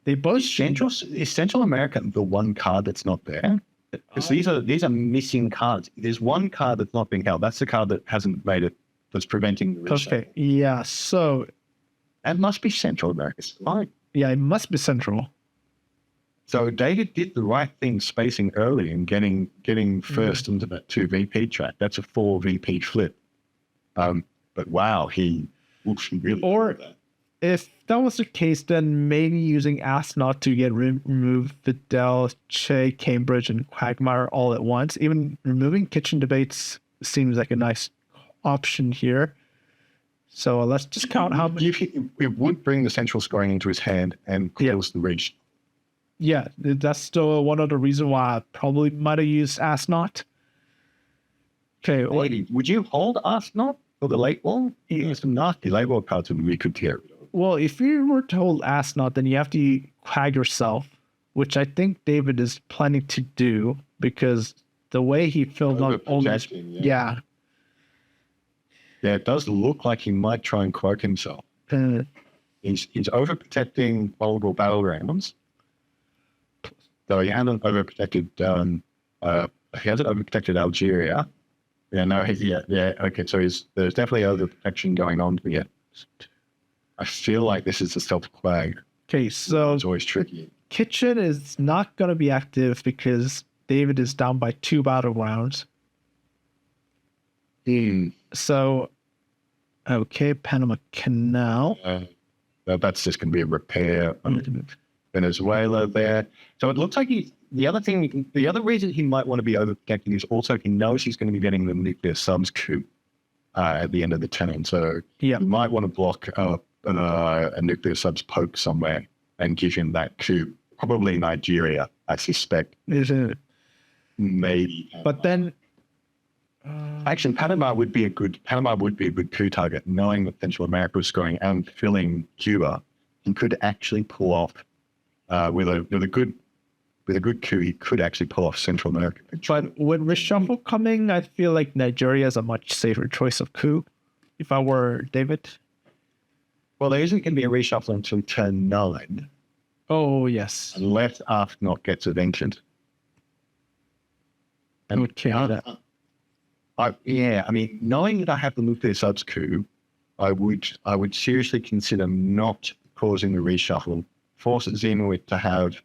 They both is Central America the one card that's not there? Because these are missing cards. There's one card that's not being held. That's the card that hasn't made it. That's preventing the reshuffle. Okay, yeah. So that must be Central America. Fine. Yeah, it must be Central. So David did the right thing, spacing early and getting first into that 2 VP track. That's a 4 VP flip. But wow, he really. Or if that was the case, then maybe using Astronaut to get remove Fidel, Che, Cambridge, and Quagmire all at once. Even removing Kitchen Debates seems like a nice option here. So let's just count how many. It would bring the central scoring into his hand and close the reach. Yeah, that's still one other reason why I probably might have used Astronaut. Okay. Would you hold Astronaut for the late wall? There's some nasty late wall cards we could tear. Well, if you were to hold Astronaut, then you have to quag yourself, which I think David is planning to do because the way he filled out almost. Yeah. Yeah, it does look like he might try and quag himself. He's overprotecting vulnerable battlegrounds. So he hasn't overprotected. He hasn't overprotected Algeria. Yeah, no, okay. So there's definitely overprotection going on here. I feel like this is a self-quag. Okay, so it's always tricky. Kitchen is not going to be active because David is down by 2 battlegrounds. So, okay, Panama Canal. That's just going to be a repair of Venezuela there. So it looks like the other reason he might want to be overprotecting is also he knows he's going to be getting the nuclear subs coup at the end of the turn. So he might want to block a nuclear subs poke somewhere and give him that coup. Probably Nigeria, I suspect. Isn't it? Maybe. But then... Actually, Panama would be a good coup target, knowing that Central America was scoring and filling Cuba. He could actually pull off with a good coup. He could actually pull off Central America. But with reshuffle coming, I feel like Nigeria is a much safer choice of coup. If I were David. Well, there isn't going to be a reshuffle until turn 9. Oh yes. Unless Arsenal gets evented. And okay. I mean, knowing that I have the nuclear subs coup, I would seriously consider not causing the reshuffle, force Ziemowit to have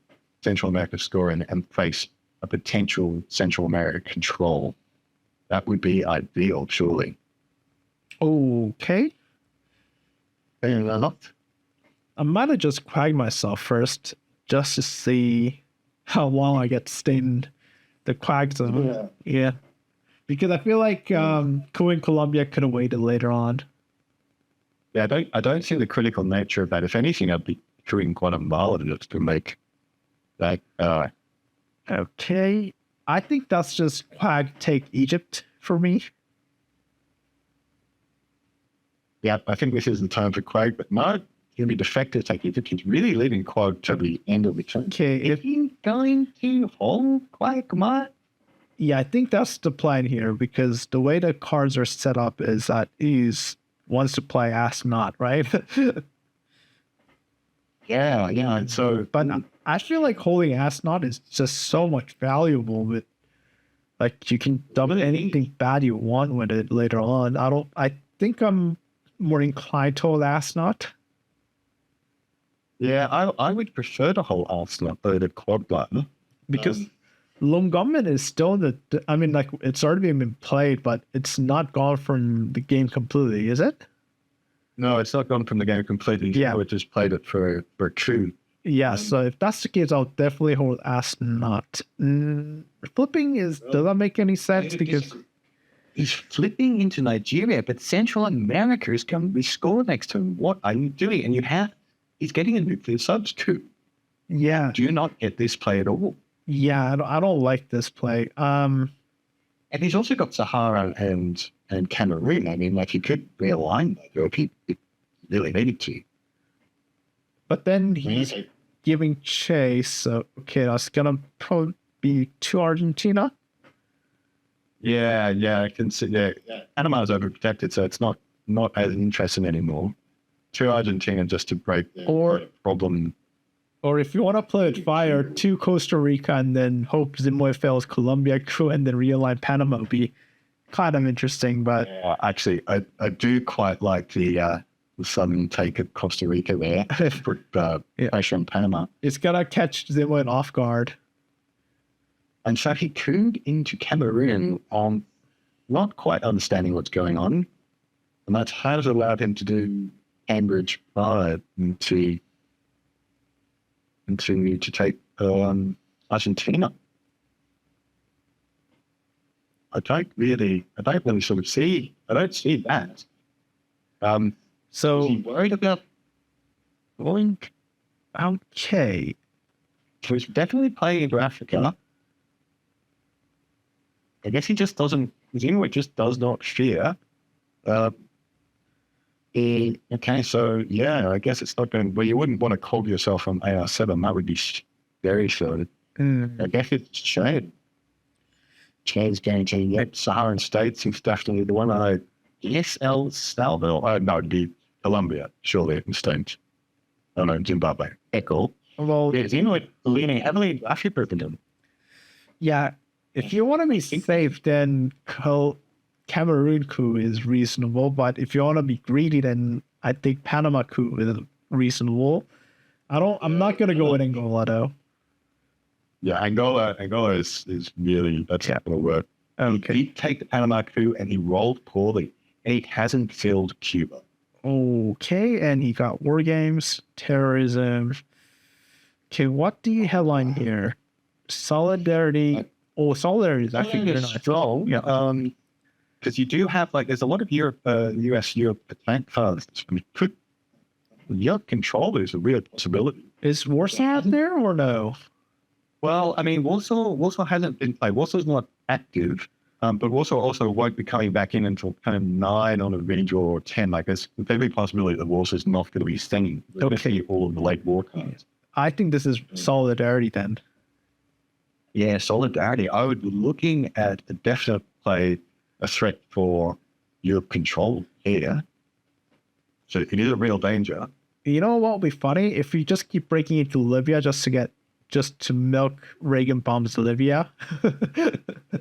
Central America score and face a potential Central America control. That would be ideal, surely. Okay. Fair enough. I might have just quagged myself first, just to see how long I get to stay in the quag zone. Yeah. Because I feel like coup in Colombia could have waited later on. Yeah, I don't see the critical nature of that. If anything, I'd be queuing Guatemala just to make that. Okay. I think that's just quag take Egypt for me. Yeah, I think this is the time for quag, but no, he'll be defective take Egypt. He's really leaving quag to the end of the turn. Okay. If he's going to hold quag, come on. Yeah, I think that's the plan here, because the way the cards are set up is that he wants to play astronaut, right? Yeah. So, but I feel like holding astronaut is just so much valuable. With like, you can double anything bad you want with it later on. I think I'm more inclined to hold astronaut. Yeah, I would prefer to hold astronaut over the quad button because. Lumgummin is still I mean, like, it's already been played, but it's not gone from the game completely, is it? No, it's not gone from the game completely. Yeah. We just played it for a coup. Yeah, so if that's the case, I'll definitely hold astronaut. Flipping does that make any sense? Because he's flipping into Nigeria, but Central America is going to be scored next to him. What are you doing? And he's getting a nuclear subs coup. Yeah. Do you not get this play at all? Yeah, I don't like this play. And he's also got Sahara and Cameroon. I mean, like, he could realign that if he really needed to. But then he's giving chase. So, okay, that's going to probably be to Argentina. Yeah, I can see. Yeah. Panama's overprotected, so it's not as interesting anymore. To Argentina just to break the problem. Or if you want to play with fire, to Costa Rica and then hope Zimbabwe fails Colombia crew and then realign Panama would be kind of interesting. But actually, I do quite like the sudden take of Costa Rica there. Put pressure on Panama. It's gonna catch Zimbabwe off guard. And so he cooed into Cameroon on not quite understanding what's going on, and that has allowed him to do Cambridge 5 to take Argentina. I don't really sort of see. I don't see that. So is he worried about going? Okay. So he's definitely playing into Africa. I guess he just doesn't. Ziemowit just does not fear. Okay, so yeah, I guess it's not going. Well, you wouldn't want to call yourself on AR7. That would be very short. I guess it's Chad. Chad's going to Saharan states. He's definitely the one. El Salvador. No, it'd be Colombia. Surely it states. Oh no, Zimbabwe. Echo. Well, Ziemowit leaning heavily into Africa. Yeah, if you want to be safe, then Cameroon coup is reasonable, but if you want to be greedy, then I think Panama coup is reasonable. I'm not gonna go with Angola though. Yeah, Angola is really, that's not gonna work. Okay. He take the Panama coup and he rolled poorly, and he hasn't filled Cuba. Okay, and he got war games, terrorism. Okay, what do you headline here? Solidarity. Oh, solidarity is actually very nice. strong. Yeah. Because you do have there's a lot of US Europe attack cards. Europe control is a real possibility. Is Warsaw out there or no? Well, I mean, Warsaw hasn't been played. Warsaw's not active, but Warsaw also won't be coming back in until kind of 9 on a mini draw or 10. There's a very big possibility that Warsaw's not going to be staying. Okay. All of the late war cards. I think this is solidarity then. Yeah, solidarity. I would be looking at a definite play, a threat for Europe control here. So it is a real danger. You know what would be funny? If we just keep breaking into Libya just to milk Reagan bombs Libya.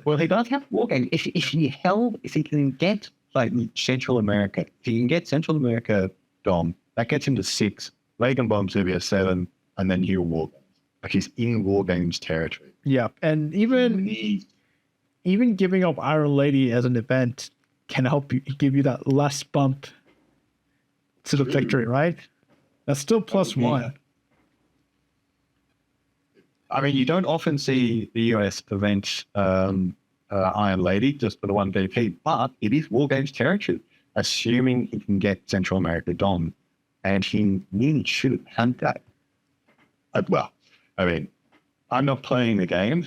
Well, he does have war games. If he can get Central America, if he can get Central America Dom, that gets him to 6. Reagan bombs Libya 7, and then he'll war games. He's in war games territory. Yeah, and even giving up Iron Lady as an event can help you give you that last bump to the victory, right? That's still +1. I mean, you don't often see the US event Iron Lady just for the 1 VP, but it is war games territory, assuming he can get Central America Dom, and he really should have that. Well, I mean, I'm not playing the game,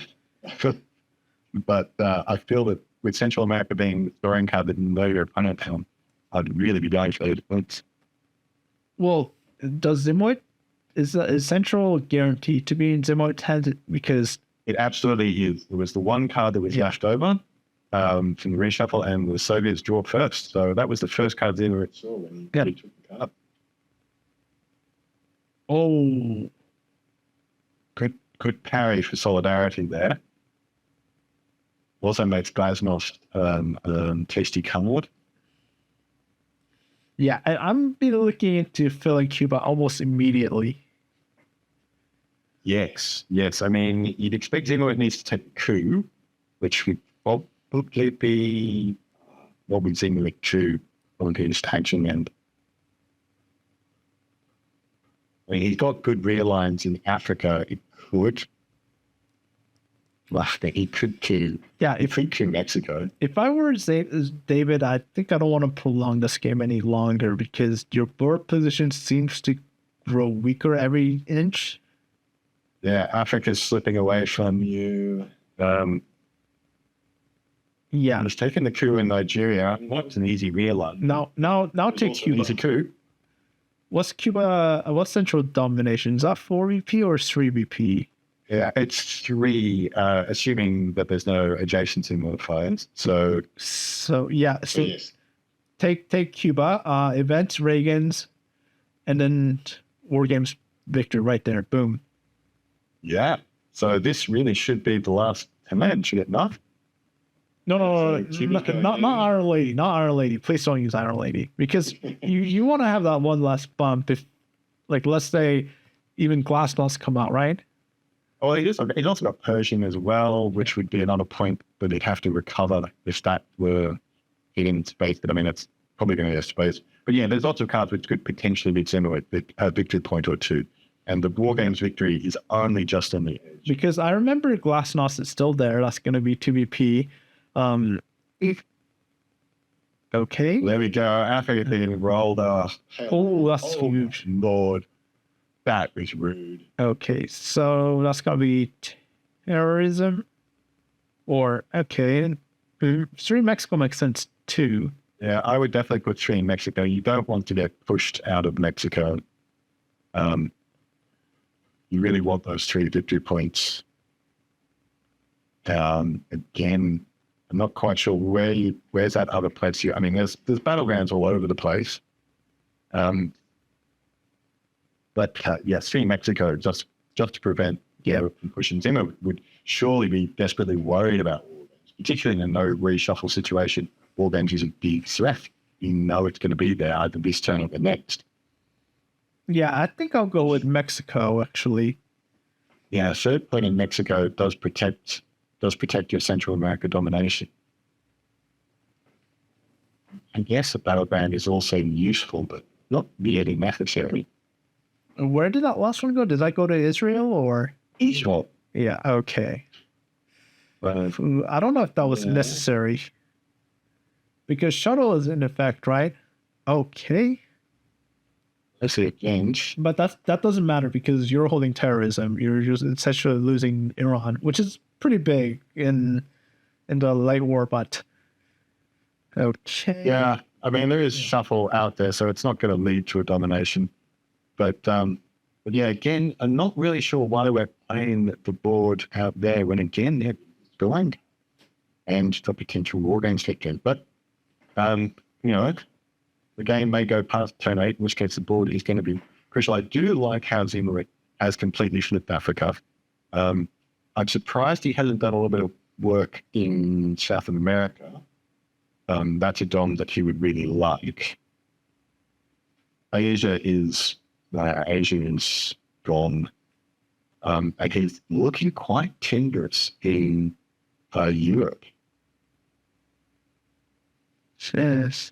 but I feel that with Central America being the scoring card that know your opponent on, I'd really be going for those points. Well, does Ziemowit, is Central guaranteed to be in Ziemowit's hands? Because it absolutely is. It was the one card that was left over from the reshuffle, and the Soviets drew first. So that was the first card Ziemowit saw when he took the card. Oh, good parry for solidarity there. Also makes Glasnost tasty card. Yeah, I'm be looking into filling Cuba almost immediately. Yes. I mean, you'd expect Ziemowit needs to take a coup, which would probably be what we've seen with coup on his tanking end. I mean, he's got good rear lines in Africa. It could. He could kill. Yeah, if he kill Mexico. If I were David, I think I don't want to prolong this game any longer because your board position seems to grow weaker every inch. Yeah, Africa's slipping away from you. Yeah, it's taking the coup in Nigeria. What's an easy rear line? Now take Cuba. Easy coup. What's Cuba? What's Central domination? Is that 4 VP or 3 VP? Yeah, it's 3, assuming that there's no adjacency modifiers. So yeah. So yes. Take Cuba, events, Reagan's, and then War Games Victor right there. Boom. Yeah. So this really should be the last command, should it not? No, not Iron Lady. Not Iron Lady. Please don't use Iron Lady. Because you want to have that one last bump if, let's say, even Glasnost come out, right? Oh, he's also got Pershing as well, which would be another point that he'd have to recover if that were hitting space. But I mean, it's probably going to get space. But yeah, there's lots of cards which could potentially be similar, victory point or 2. And the War Games victory is only just on the edge. Because I remember Glasnost is still there. That's going to be 2BP. Okay. There we go. Africa being rolled off. Oh, that's huge. Lord. That was rude. Okay, so that's going to be terrorism. Or, okay. 3 Mexico makes sense too. Yeah, I would definitely put 3 in Mexico. You don't want to get pushed out of Mexico. You really want those 3 victory points. Again, I'm not quite sure where's that other place here. I mean, there's battlegrounds all over the place. But yes, 3 Mexico just to prevent from pushing. Zimmer would surely be desperately worried about war games, particularly in a no reshuffle situation. War games is a big threat. You know it's going to be there either this turn or the next. Yeah, I think I'll go with Mexico actually. Yeah, third point in Mexico does protect your Central America domination. And yes, the battleground is also useful, but not really necessary. Where did that last one go? Did that go to Israel or? Israel. Yeah, okay. But I don't know if that was necessary. Because shuttle is in effect, right? Okay. let's see again. But that doesn't matter because you're holding terrorism. You're just essentially losing Iran, which is pretty big in the light war, but okay. Yeah, I mean, there is shuffle out there, so it's not going to lead to a domination. But yeah, again, I'm not really sure why we're playing the board out there when, again, they're going and the potential war games kick in. But, you know, the game may go past turn 8, in which case the board is going to be crucial. I do like how Ziemowit has completely flipped Africa. I'm surprised he hasn't done a little bit of work in South America. That's a dom that he would really like. Asia is gone. And he's looking quite tenuous in Europe. Yes.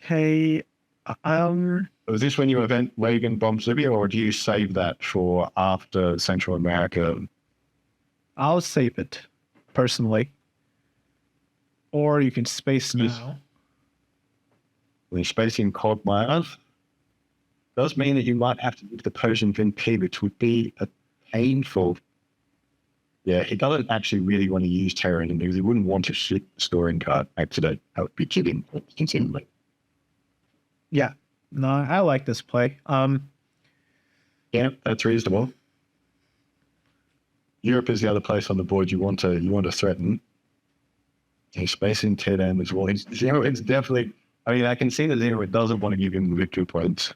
Hey, Was this when you event Reagan bombs Libya, or do you save that for after Central America? I'll save it, personally. Or you can space now. When you're spacing Cogmires, does mean that you might have to give the Persian VP, which would be a painful. Yeah, he doesn't actually really want to use terrorism because he wouldn't want to ship the storing card accident. That would be killing instantly. Yeah. No, I like this play. Yeah, that's reasonable. Europe is the other place on the board you want to threaten. He's spacing Tedan as well. It's definitely. I mean, I can see that Ziemowit doesn't want to give him the victory points.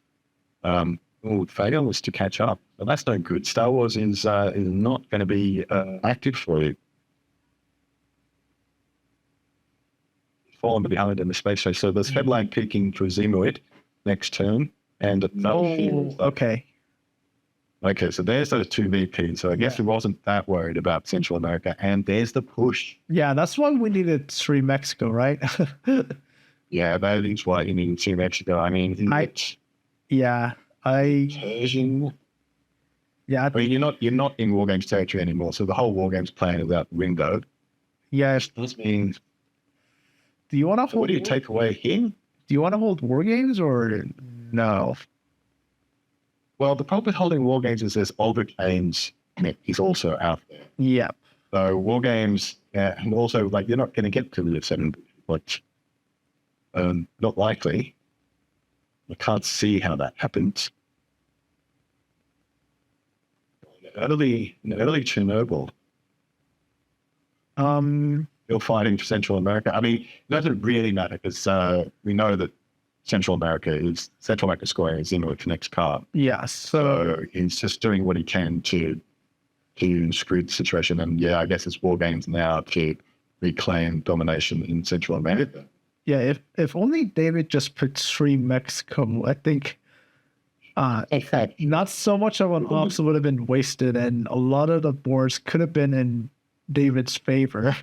Fail was to catch up, but that's no good. Star Wars is not going to be active for you. Fallen behind in the space race. So there's headline picking for Ziemowit next turn, and okay. Okay, so there's those two VPs. So I guess he wasn't that worried about Central America, and there's the push. Yeah, that's why we needed Sri Mexico, right? Yeah, that is why you need Sri Mexico. I mean, Persian. Yeah. I mean, you're not in War Games territory anymore, so the whole War Games plan is out the window. Yeah. Which does mean. Do you want to hold? What do you take away here? Do you want to hold War Games or no? Well, the problem with holding War Games is there's Aldrich Ames. He's also out there. Yep. So War Games, and also like you're not going to get to the 7, which not likely. I can't see how that happens. Early Chernobyl. You're fighting for Central America. I mean, it doesn't really matter because we know that Central America scoring is Ziemowit's next card. Yes. So he's just doing what he can to screw the situation. And yeah, I guess it's War Games now to reclaim domination in Central America. Yeah, if only David just put Sri Mexico, I think not so much of an ops would have been wasted, and a lot of the boards could have been in David's favor.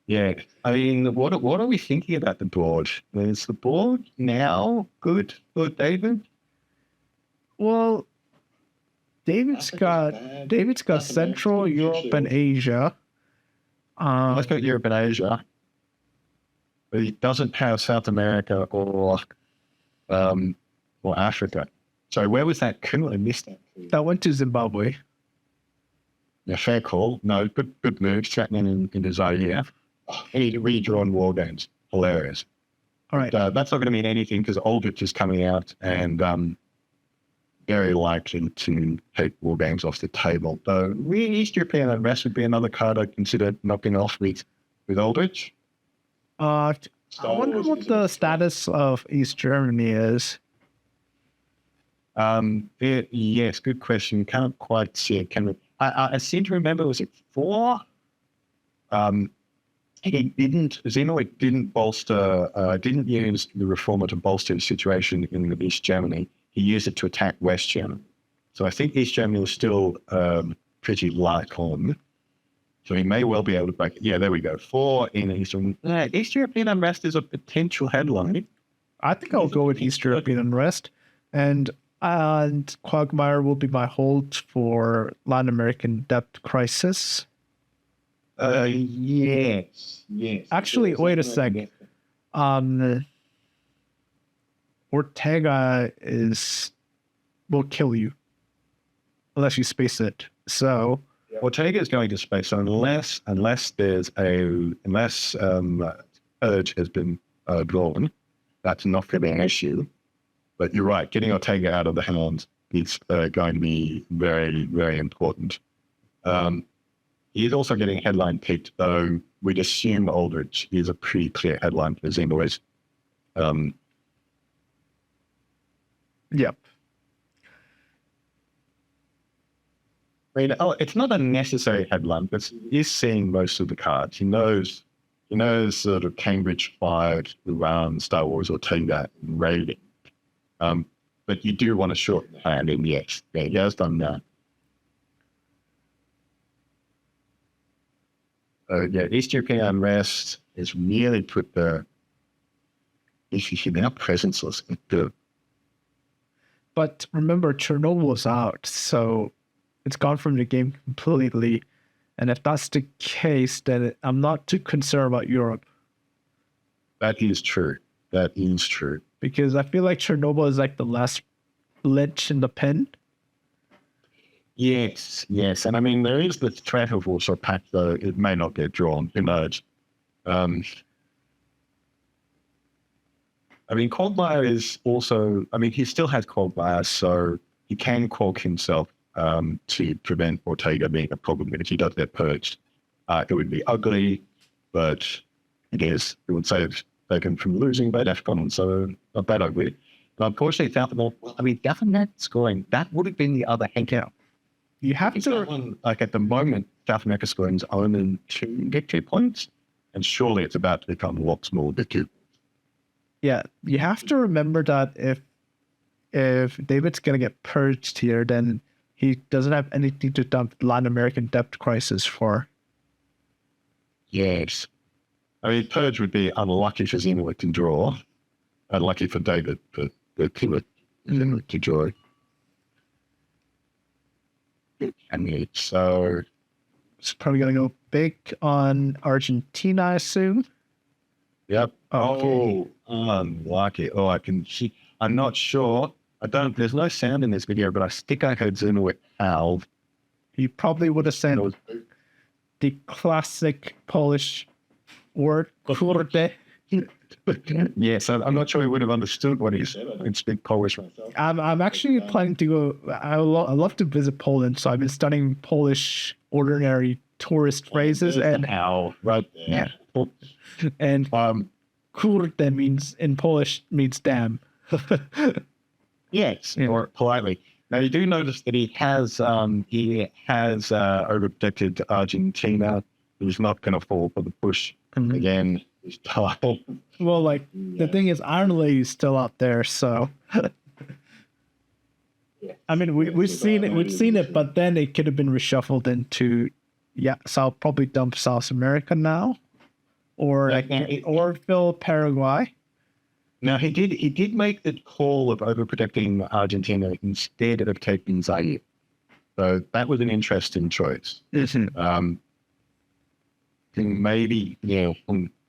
Yeah, I mean, what are we thinking about the board? Is the board now good for David? Well, David's got Central Europe and Asia. Let's go Europe and Asia. But he doesn't have South America or Africa. So where was that? Couldn't I miss that? That went to Zimbabwe. Yeah, fair call. No, good move. Threatening in Zaire. Any redrawn War Games. Hilarious. All right. But, that's not going to mean anything because Aldrich is coming out and very likely to take War Games off the table. Though East European unrest would be another card I'd consider knocking off with Aldrich. I wonder what the status of East Germany is. Yes, good question. Can't quite see it. I seem to remember, was it 4? Ziemowit didn't use the Reformer to bolster the situation in East Germany. He used it to attack West Germany. So I think East Germany was still pretty light on. So he may well be able to break it. Yeah, there we go. 4 in Eastern. East European unrest is a potential headline. I think I'll go with East European Unrest, and Quagmire will be my hold for Latin American Debt Crisis. Yes. Actually, wait a sec. Ortega will kill you unless you space it. So Ortega is going to space unless Urge has been drawn. That's not going to be an issue. But you're right, getting Ortega out of the hand is going to be very, very important. He's also getting headline picked, though we'd assume Aldrich is a pretty clear headline for Ziemowit. Yep. I mean, it's not a necessary headline, but he's seeing most of the cards. He knows sort of Cambridge 5 around Star Wars Ortega raiding. But you do want to shorten the hand, and yes, he has done that. East European Unrest is really put the issue in our presence was good. But remember, Chernobyl's out, so it's gone from the game completely. And if that's the case, then I'm not too concerned about Europe. That is true. Because I feel like Chernobyl is like the last lynch in the pen. Yes. And I mean, there is the threat of also pack, though it may not get drawn. Who knows? I mean, Quagmire is also, I mean, he still has Quagmire, so he can quag himself to prevent Ortega being a problem. And if he does get purged, it would be ugly, but it would save him from losing by DEFCON, so not that ugly. But unfortunately, South America, I mean, government scoring, that would have been the other hangout. You have to, like at the moment, South America scoring is only 2 victory points, and surely it's about to become lots more victory. Yeah, you have to remember that if David's gonna get purged here, then he doesn't have anything to dump Latin American debt crisis for. Yes. I mean, purge would be unlucky for Ziemowit to draw, unlucky for David, but Ziemowit to draw. I mean, so it's probably gonna go big on Argentina, I assume. Yep. Okay. Unlucky. I'm not sure. There's no sound in this video, but I think I heard Ziemowit howl. He probably would have said the classic Polish word, kurde. Yes, I'm not sure he would have understood what he said. I can speak Polish myself. I'm actually planning to go. I love to visit Poland, so I've been studying Polish ordinary tourist phrases and how right there. Yeah. And kurde means in Polish means damn. Yes, or politely. Now you do notice that he has overprotected Argentina. He's not going to fall for the push again. He's tired. Well, the thing is, Iron Lady's still out there, so. I mean, we've seen it, but then it could have been reshuffled into, so I'll probably dump South America now, or fill Paraguay. Now he did make the call of overprotecting Argentina instead of taking Zaire, so that was an interesting choice.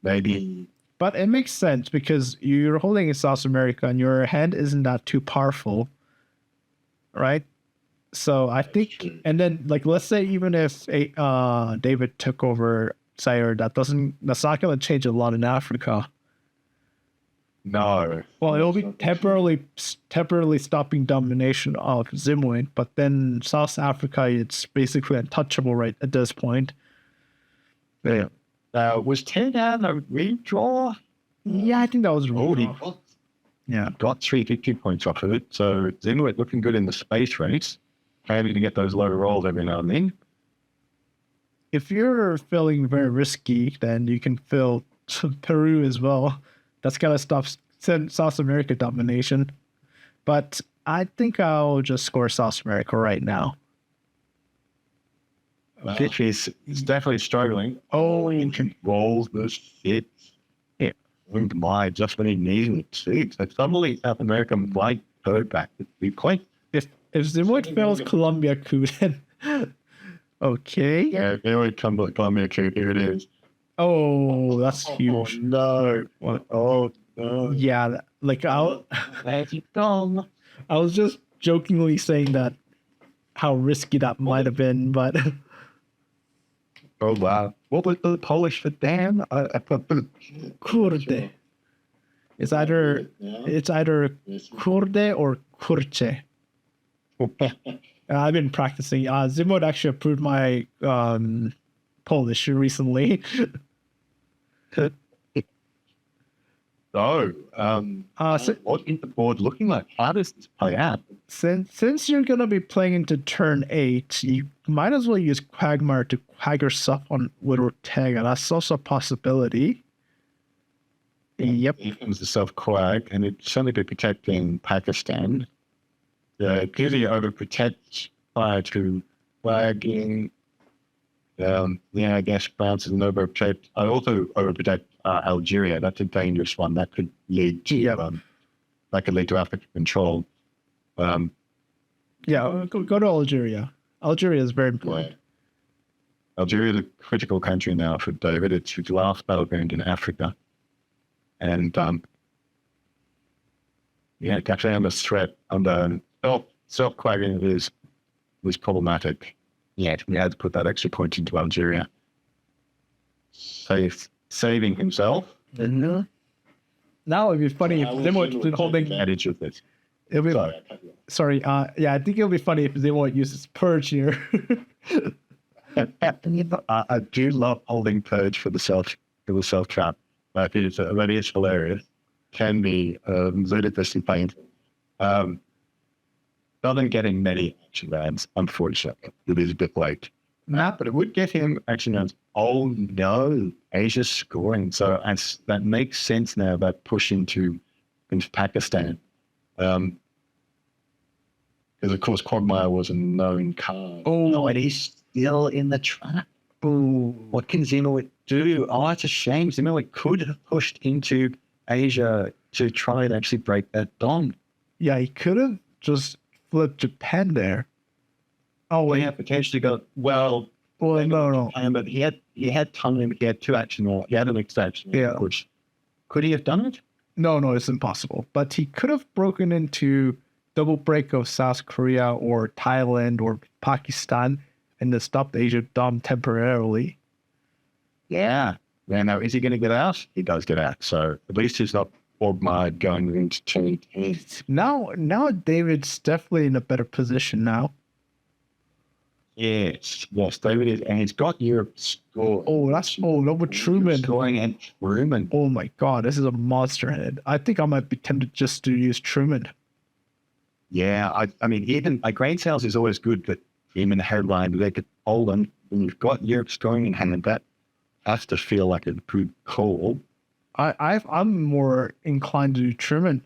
Maybe. But it makes sense because you're holding in South America and your hand isn't that too powerful, right? So I think, and then let's say even if David took over Zaire, that's not going to change a lot in Africa. No. Well, it'll be temporarily stopping domination of Ziemowit, but then South Africa, it's basically untouchable right at this point. Yeah. Was Tegan a redraw? Yeah, I think that was really. Got 3 victory points off of it. So Ziemowit looking good in the space race. Maybe to get those low rolls every now and then. If you're feeling very risky, then you can fill Peru as well. That's gonna stop South America domination. But I think I'll just score South America right now. He's definitely struggling. Oh, rolls the shit. Yeah. owned my just when he needed it too. So suddenly South America might go back to be quite. If Ziemowit fails Colombia coup, then okay. Yeah, here we come to Colombia coup. Here it is. Oh, that's huge. Oh, no. What? Oh, no. Yeah, like Where's it gone? I was just jokingly saying that how risky that might have been, but Oh, wow. What was the Polish for Dan? I thought kurde. It's either kurde or kurche. I've been practicing. Ziemowit actually approved my Polish recently. So, So, what is the board looking like? How does this play out? since you're gonna be playing into turn 8, you might as well use Quagmire to quag yourself on with Ortega. That's also a possibility. Yep. Here comes the self-quag, and it's certainly be protecting Pakistan. Clearly overprotect prior to flagging. Yeah, I guess France is an overprotect. I also overprotect Algeria. That's a dangerous one. That could lead to African control. Yeah, go to Algeria. Algeria is very important. Yeah. Algeria is a critical country now for David. It's his last battleground in Africa. And it's actually under threat. Under self-quagging was problematic. Yeah, we had to put that extra point into Algeria. Saving himself. Mm-hmm. Now it'd be funny if Ziemowit was holding advantage of this. It'll be, sorry. Yeah, I think it'll be funny if Ziemowit uses Purge here. I do love holding Purge for the self trap. That is hilarious. Can be ludicrously painful. Doesn't get him many action rounds, unfortunately. It is a bit late. But it would get him action rounds. Oh no, Asia's scoring. So that makes sense now about push into Pakistan. Because of course Quagmire was a known card. Oh, no, and he's still in the trap. Oh, what can Ziemowit do? Oh, it's a shame. Ziemowit could have pushed into Asia to try and actually break that dom. Yeah, he could have just flipped Japan there. Oh, wait. Yeah, potentially got no. But he had time. He had 2 action or he had an extension. Yeah. Which could he have done it? No, it's impossible. But he could have broken into double break of South Korea or Thailand or Pakistan and then stopped Asia dom temporarily. Yeah. Now, is he going to get out? He does get out. So at least he's not Quagmire going into turn 8. Now David's definitely in a better position now. Yes, David is, and he's got Europe scoring. No, with Truman. Scoring and Truman. Oh my God, this is a monster head. I think I might be tempted just to use Truman. Yeah, I mean, even grain sales is always good, but him in the headline, they could hold on. When you've got Europe scoring in hand, that has to feel like a good call. I'm more inclined to do Truman.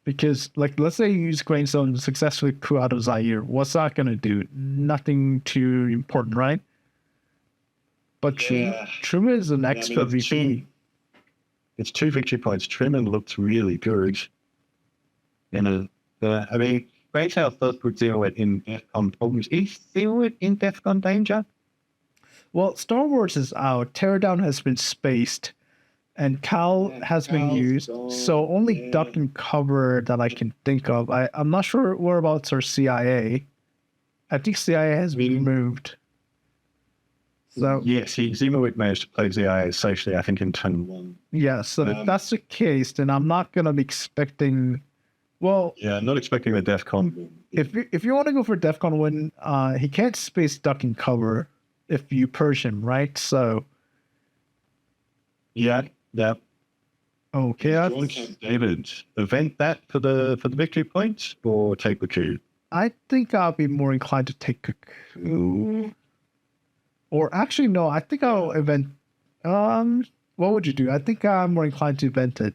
Because, let's say you use grain cell and successfully coup out of Zaire. What's that going to do? Nothing too important, right? But Truman is an extra VP. It's 2 victory points. Truman looks really good. And grain sales does put Ziemowit in DEFCON problems. Is Ziemowit in DEFCON danger? Well, Star Wars is out. Teardown has been spaced. And Cal has been used, so only duck and cover that I can think of. I'm not sure whereabouts are CIA. I think CIA has been moved. So yes, Ziemowit managed to play CIA safely, I think, in turn 1. Yeah, so if that's the case, then I'm not going to be expecting... Well... Yeah, not expecting the DEFCON. If you want to go for DEFCON win, he can't space duck and cover if you purge him, right? So... Yeah. Okay. David, event that for the victory points or take the coup? I think I'll be more inclined to take a coup. Or actually, no. I think I'll event. What would you do? I think I'm more inclined to event it.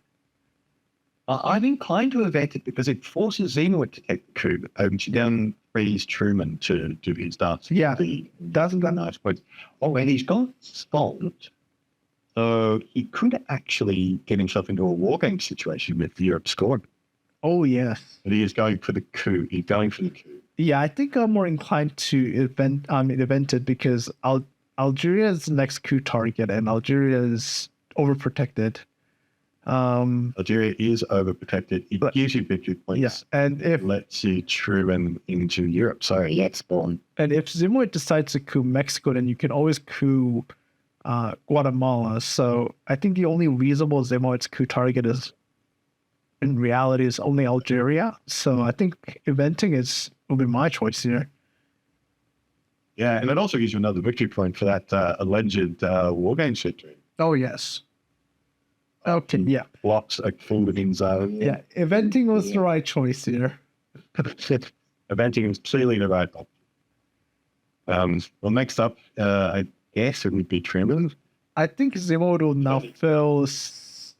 I'm inclined to event it because it forces Ziemowit to take the coup. She then frees Truman to do his dance. Yeah, doesn't that nice point? Oh, and he's got Spot. So he could actually get himself into a war game situation with Europe scoring. Oh, yes. But he is going for the coup. He's going for the coup. Yeah, I think I'm more inclined to event it because Algeria is the next coup target, and Algeria is overprotected. Algeria is overprotected. It gives you victory points. Yes, and if lets you Truman into Europe. So yes, spawn. And if Ziemowit decides to coup Mexico, then you can always coup Guatemala. So I think the only reasonable Ziemowit's coup target is, in reality, is only Algeria. So I think eventing will be my choice here. Yeah, and it also gives you another victory point for that alleged war game victory. Oh, yes. Okay, yeah. Blocks a full within zone. Yeah, eventing was the right choice here. Eventing is clearly the right option. Well, next up, I guess it would be Truman. I think Ziemowit will now fill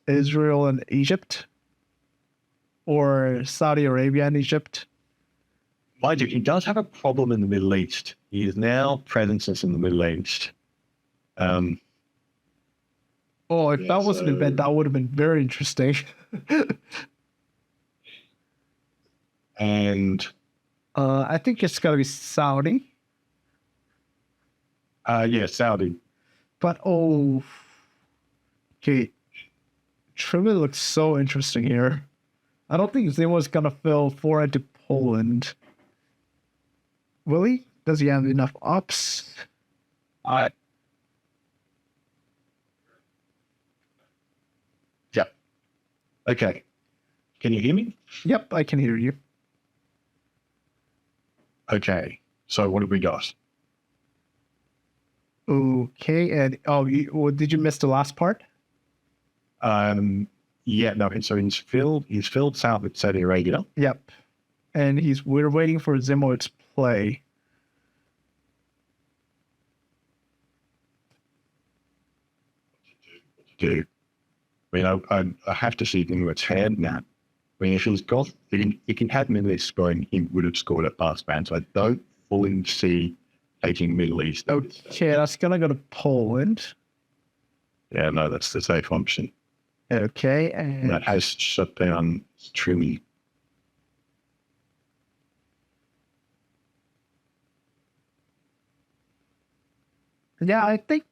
Israel and Egypt, or Saudi Arabia and Egypt. Mind you, he does have a problem in the Middle East. He is now presences in the Middle East. If that was an event, that would have been very interesting. And I think it's got to be Saudi. Yeah, Saudi. But okay, Truman looks so interesting here. I don't think Ziemowit's gonna fill forward to Poland. Will he? Does he have enough ops? Yeah. Okay. Can you hear me? Yep, I can hear you. Okay. So what have we got? Okay, and did you miss the last part? Yeah, no. So he's filled south with Saudi Arabia. Yep, and we're waiting for Ziemowit's play. I mean, I have to see Ziemowit's hand now. I mean, if he had Middle East scoring, he would have scored at last man. So I don't fully see taking Middle East. Okay, that's gonna go to Poland. Yeah, no, that's the safe option. Okay, and that has shut down Truman. Yeah, I think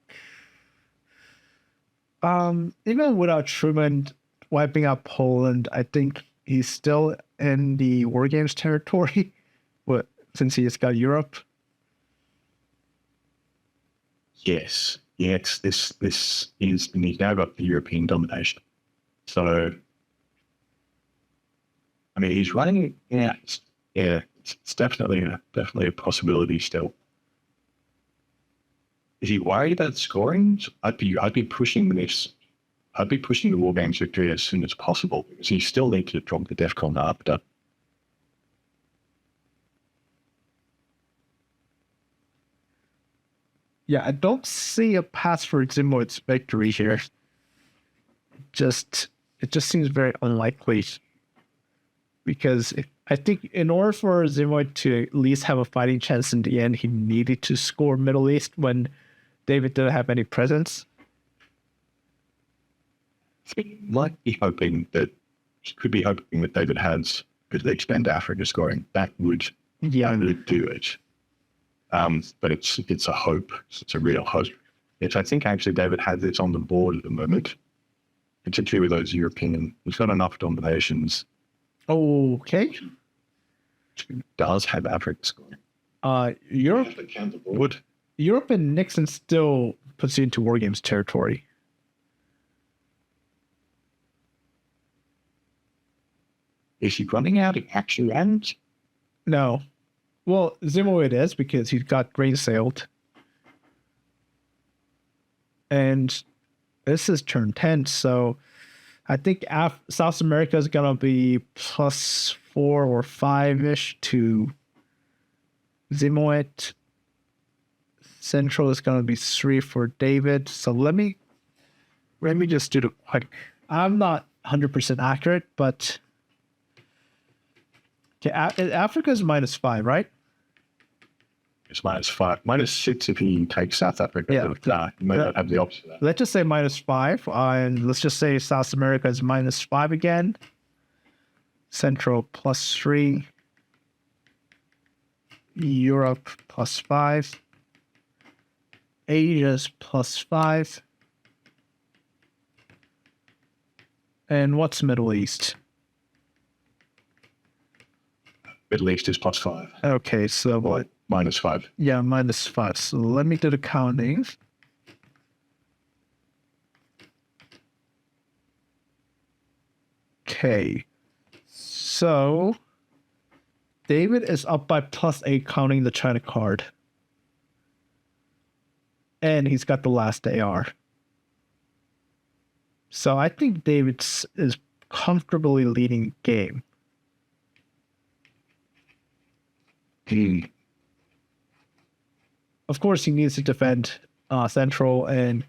even without Truman wiping out Poland, I think he's still in the War Games territory, since he's got Europe. Yes, this is, and he's now got the European domination. So, I mean, he's running. Yeah, it's definitely a possibility still. Is he worried about scoring? I'd be pushing this. I'd be pushing the War Games victory as soon as possible because he still needs to drop the DEFCON after. Yeah, I don't see a path for Ziemowit's victory here. It just seems very unlikely. Because I think in order for Ziemowit to at least have a fighting chance in the end, he needed to score Middle East when David didn't have any presence. He might be hoping that David has could expand Africa scoring. That would only do it. But it's a hope. It's a real hope. Yes, I think actually David has this on the board at the moment, particularly with those European. He's got enough dominations. Okay. Does have Africa scoring. Europe and Nixon still puts you into War Games territory. Is he running out of action rounds? No. Well, Ziemowit is because he's got grain sailed. And this is turn 10, so I think South America is going to be +4 or 5-ish to Ziemowit. Central is going to be 3 for David. So let me just do the quick. I'm not 100% accurate, but okay, Africa is -5, right? It's -5. -6 if he takes South Africa. Yeah. But, you may not have the option of that. Let's just say -5, and let's just say South America is -5 again. Central +3. Europe +5. Asia's +5. And what's Middle East? Middle East is +5. Okay, so Or -5. yeah, -5. So let me do the counting. Okay. So David is up by +8 counting the China card. And he's got the last AR. So I think David is comfortably leading game. Of course, he needs to defend Central and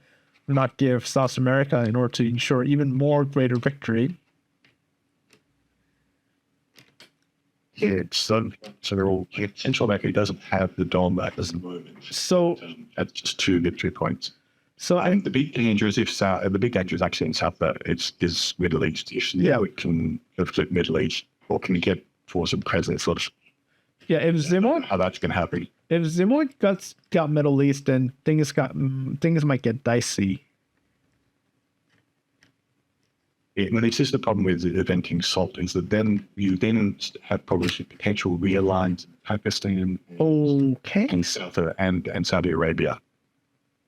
not give South America in order to ensure even more greater victory. Yeah, so they're all Central America doesn't have the Dom at the moment. So That's just 2 victory points. So I think the big danger is the big danger is actually in South is Middle East. Yeah, we can flip Middle East, or can you get for some presence? Sort of yeah. If Ziemowit, how that's going to happen. if Ziemowit got Middle East, then things might get dicey. Yeah, well, this is the problem with eventing salt is that then you have probably potential realigns in Pakistan Okay. and Saudi Arabia.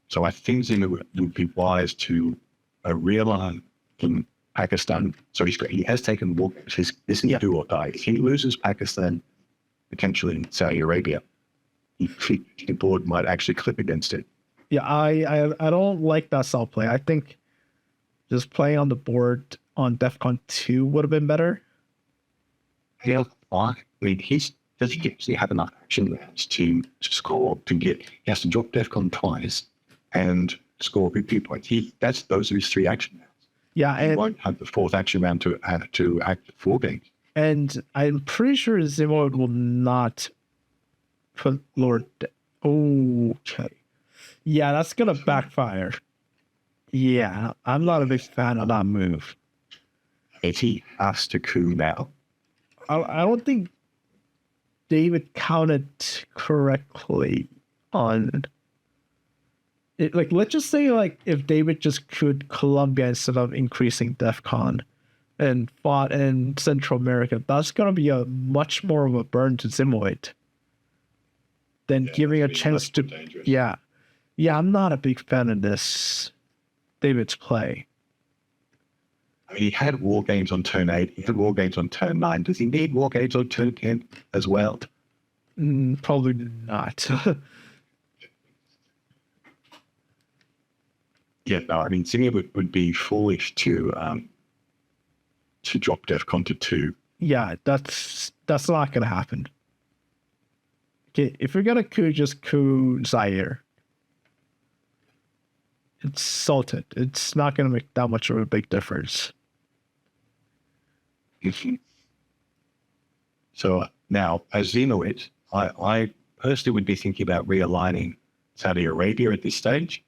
So I think Zimbabwe would be wise to realign in Pakistan. So he has taken war. This is do or die. If he loses Pakistan, potentially in Saudi Arabia, the board might actually clip against it. Yeah, I don't like that salt play. I think just playing on the board on DEFCON 2 would have been better. Yeah, I mean, does he actually have enough action rounds to score he has to drop DEFCON twice and score 50 points. Those are his 3 action rounds. Yeah, He and won't have the 4th action round to act 4 games. and I'm pretty sure Ziemowit will not put Lord. Okay. Yeah, that's gonna backfire. Yeah, I'm not a big fan of that move. If he has to coup now, I don't think David counted correctly on it. Like, let's just say, like, if David just could Colombia instead of increasing DEFCON and fought in Central America, that's gonna be a much more of a burn to Ziemowit than giving a chance to. dangerous. Yeah, I'm not a big fan of this David's play. I mean, he had war games on turn 8. He had war games on turn 9. Does he need war games on turn 10 as well? Probably not. Yeah, no. I mean, Zimbabwe would be foolish to drop DEFCON to 2. Yeah, that's not gonna happen. Okay, if you're gonna coup, just coup Zaire. It's salted. It's not gonna make that much of a big difference. So now, as Ziemowit, I personally would be thinking about realigning Saudi Arabia at this stage.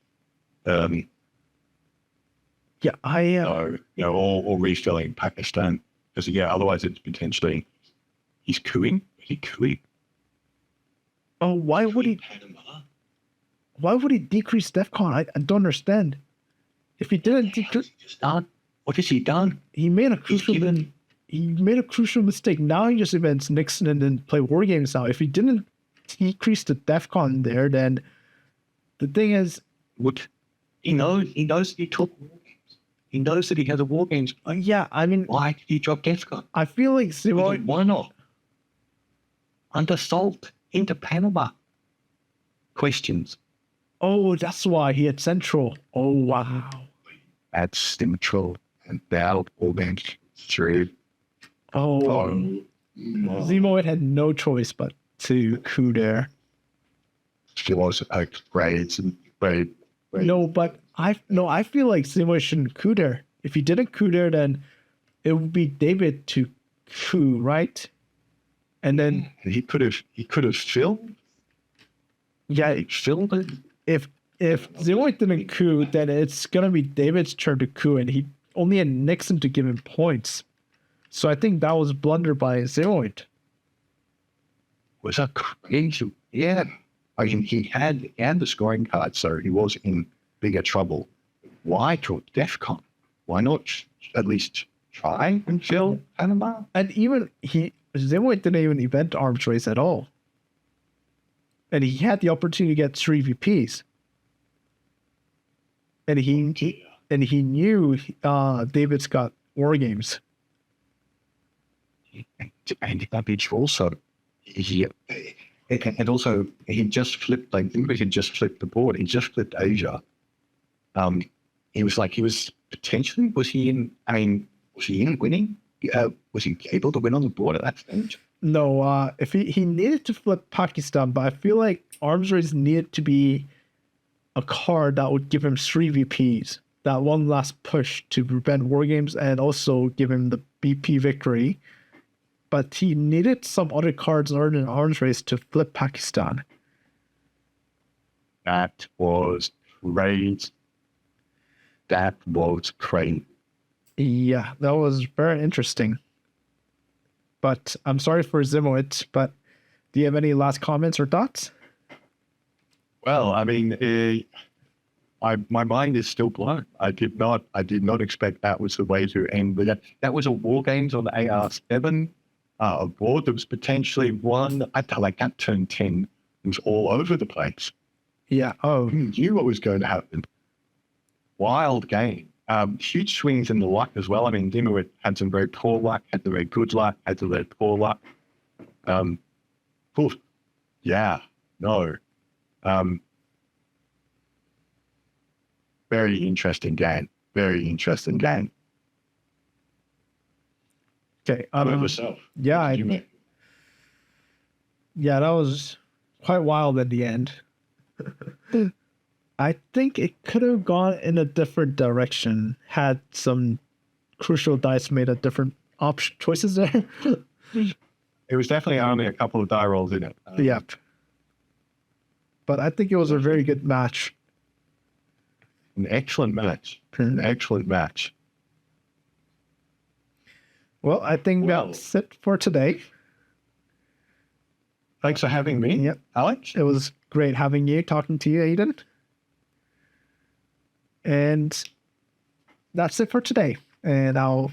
Yeah, I am. Or refilling Pakistan. Because, otherwise it's potentially, he's cooing. He cooing. Oh, why would he decrease DEFCON? I don't understand. If he didn't decrease, What has he done? he made a crucial mistake. Now he just events Nixon and then play war games now. If he didn't decrease the DEFCON there, then the thing is, He knows he took war games. He knows that he has a war games. yeah, I mean, Why did he drop DEFCON? I feel like Ziemowit. Why not? Under salt into Panama. Questions. Oh, that's why he had Central. Oh, wow. At Central and now all games 3. Oh, Ziemowit had no choice but to coup there. She was grades and grade. No, but I feel like Ziemowit shouldn't coup there. If he didn't coup there, then it would be David to coup, right? And then He could have filmed. Yeah, Still, if Ziemowit didn't coup, then it's gonna be David's turn to coup, and he only had Nixon to give him points. So I think that was blunder by Ziemowit. was a crazy. Yeah, I mean, he had the scoring card, so he was in bigger trouble. Why draw DEFCON? Why not at least try and kill Panama? And even Ziemowit didn't even event arms race at all. And he had the opportunity to get 3 VPs. And he knew David's got war games. And that beach also, and also he just flipped, like, he had just flipped the board. He just flipped Asia. He was potentially, was he in winning? Was he able to win on the board at that stage? No, if he needed to flip Pakistan, but I feel like arms race needed to be a card that would give him 3 VPs, that one last push to prevent war games and also give him the BP victory. But he needed some other cards in an arms race to flip Pakistan. That was crazy. That was crazy. Yeah, that was very interesting. But I'm sorry for Ziemowit, but do you have any last comments or thoughts? Well, I mean, my mind is still blown. I did not expect that was the way to end with that. That was a war games on the AR7, a board that was potentially won. I felt like that turn 10 was all over the place. Yeah. Oh, Who knew what was going to happen? Wild game. Huge swings in the luck as well. I mean, Ziemowit had some very poor luck, had the very good luck, had the very poor luck. Yeah, no. Very interesting game. Very interesting game. okay. How about yourself? Yeah, What did you make? yeah, that was quite wild at the end. I think it could have gone in a different direction had some crucial dice made a different choices there. It was definitely only a couple of die rolls in it. Yep. But I think it was a very good match. An excellent match. An excellent match. Well, I think that's it for today. Thanks for having me, Yep. Alex. It was great having you, talking to you, Aidan. And that's it for today. And I'll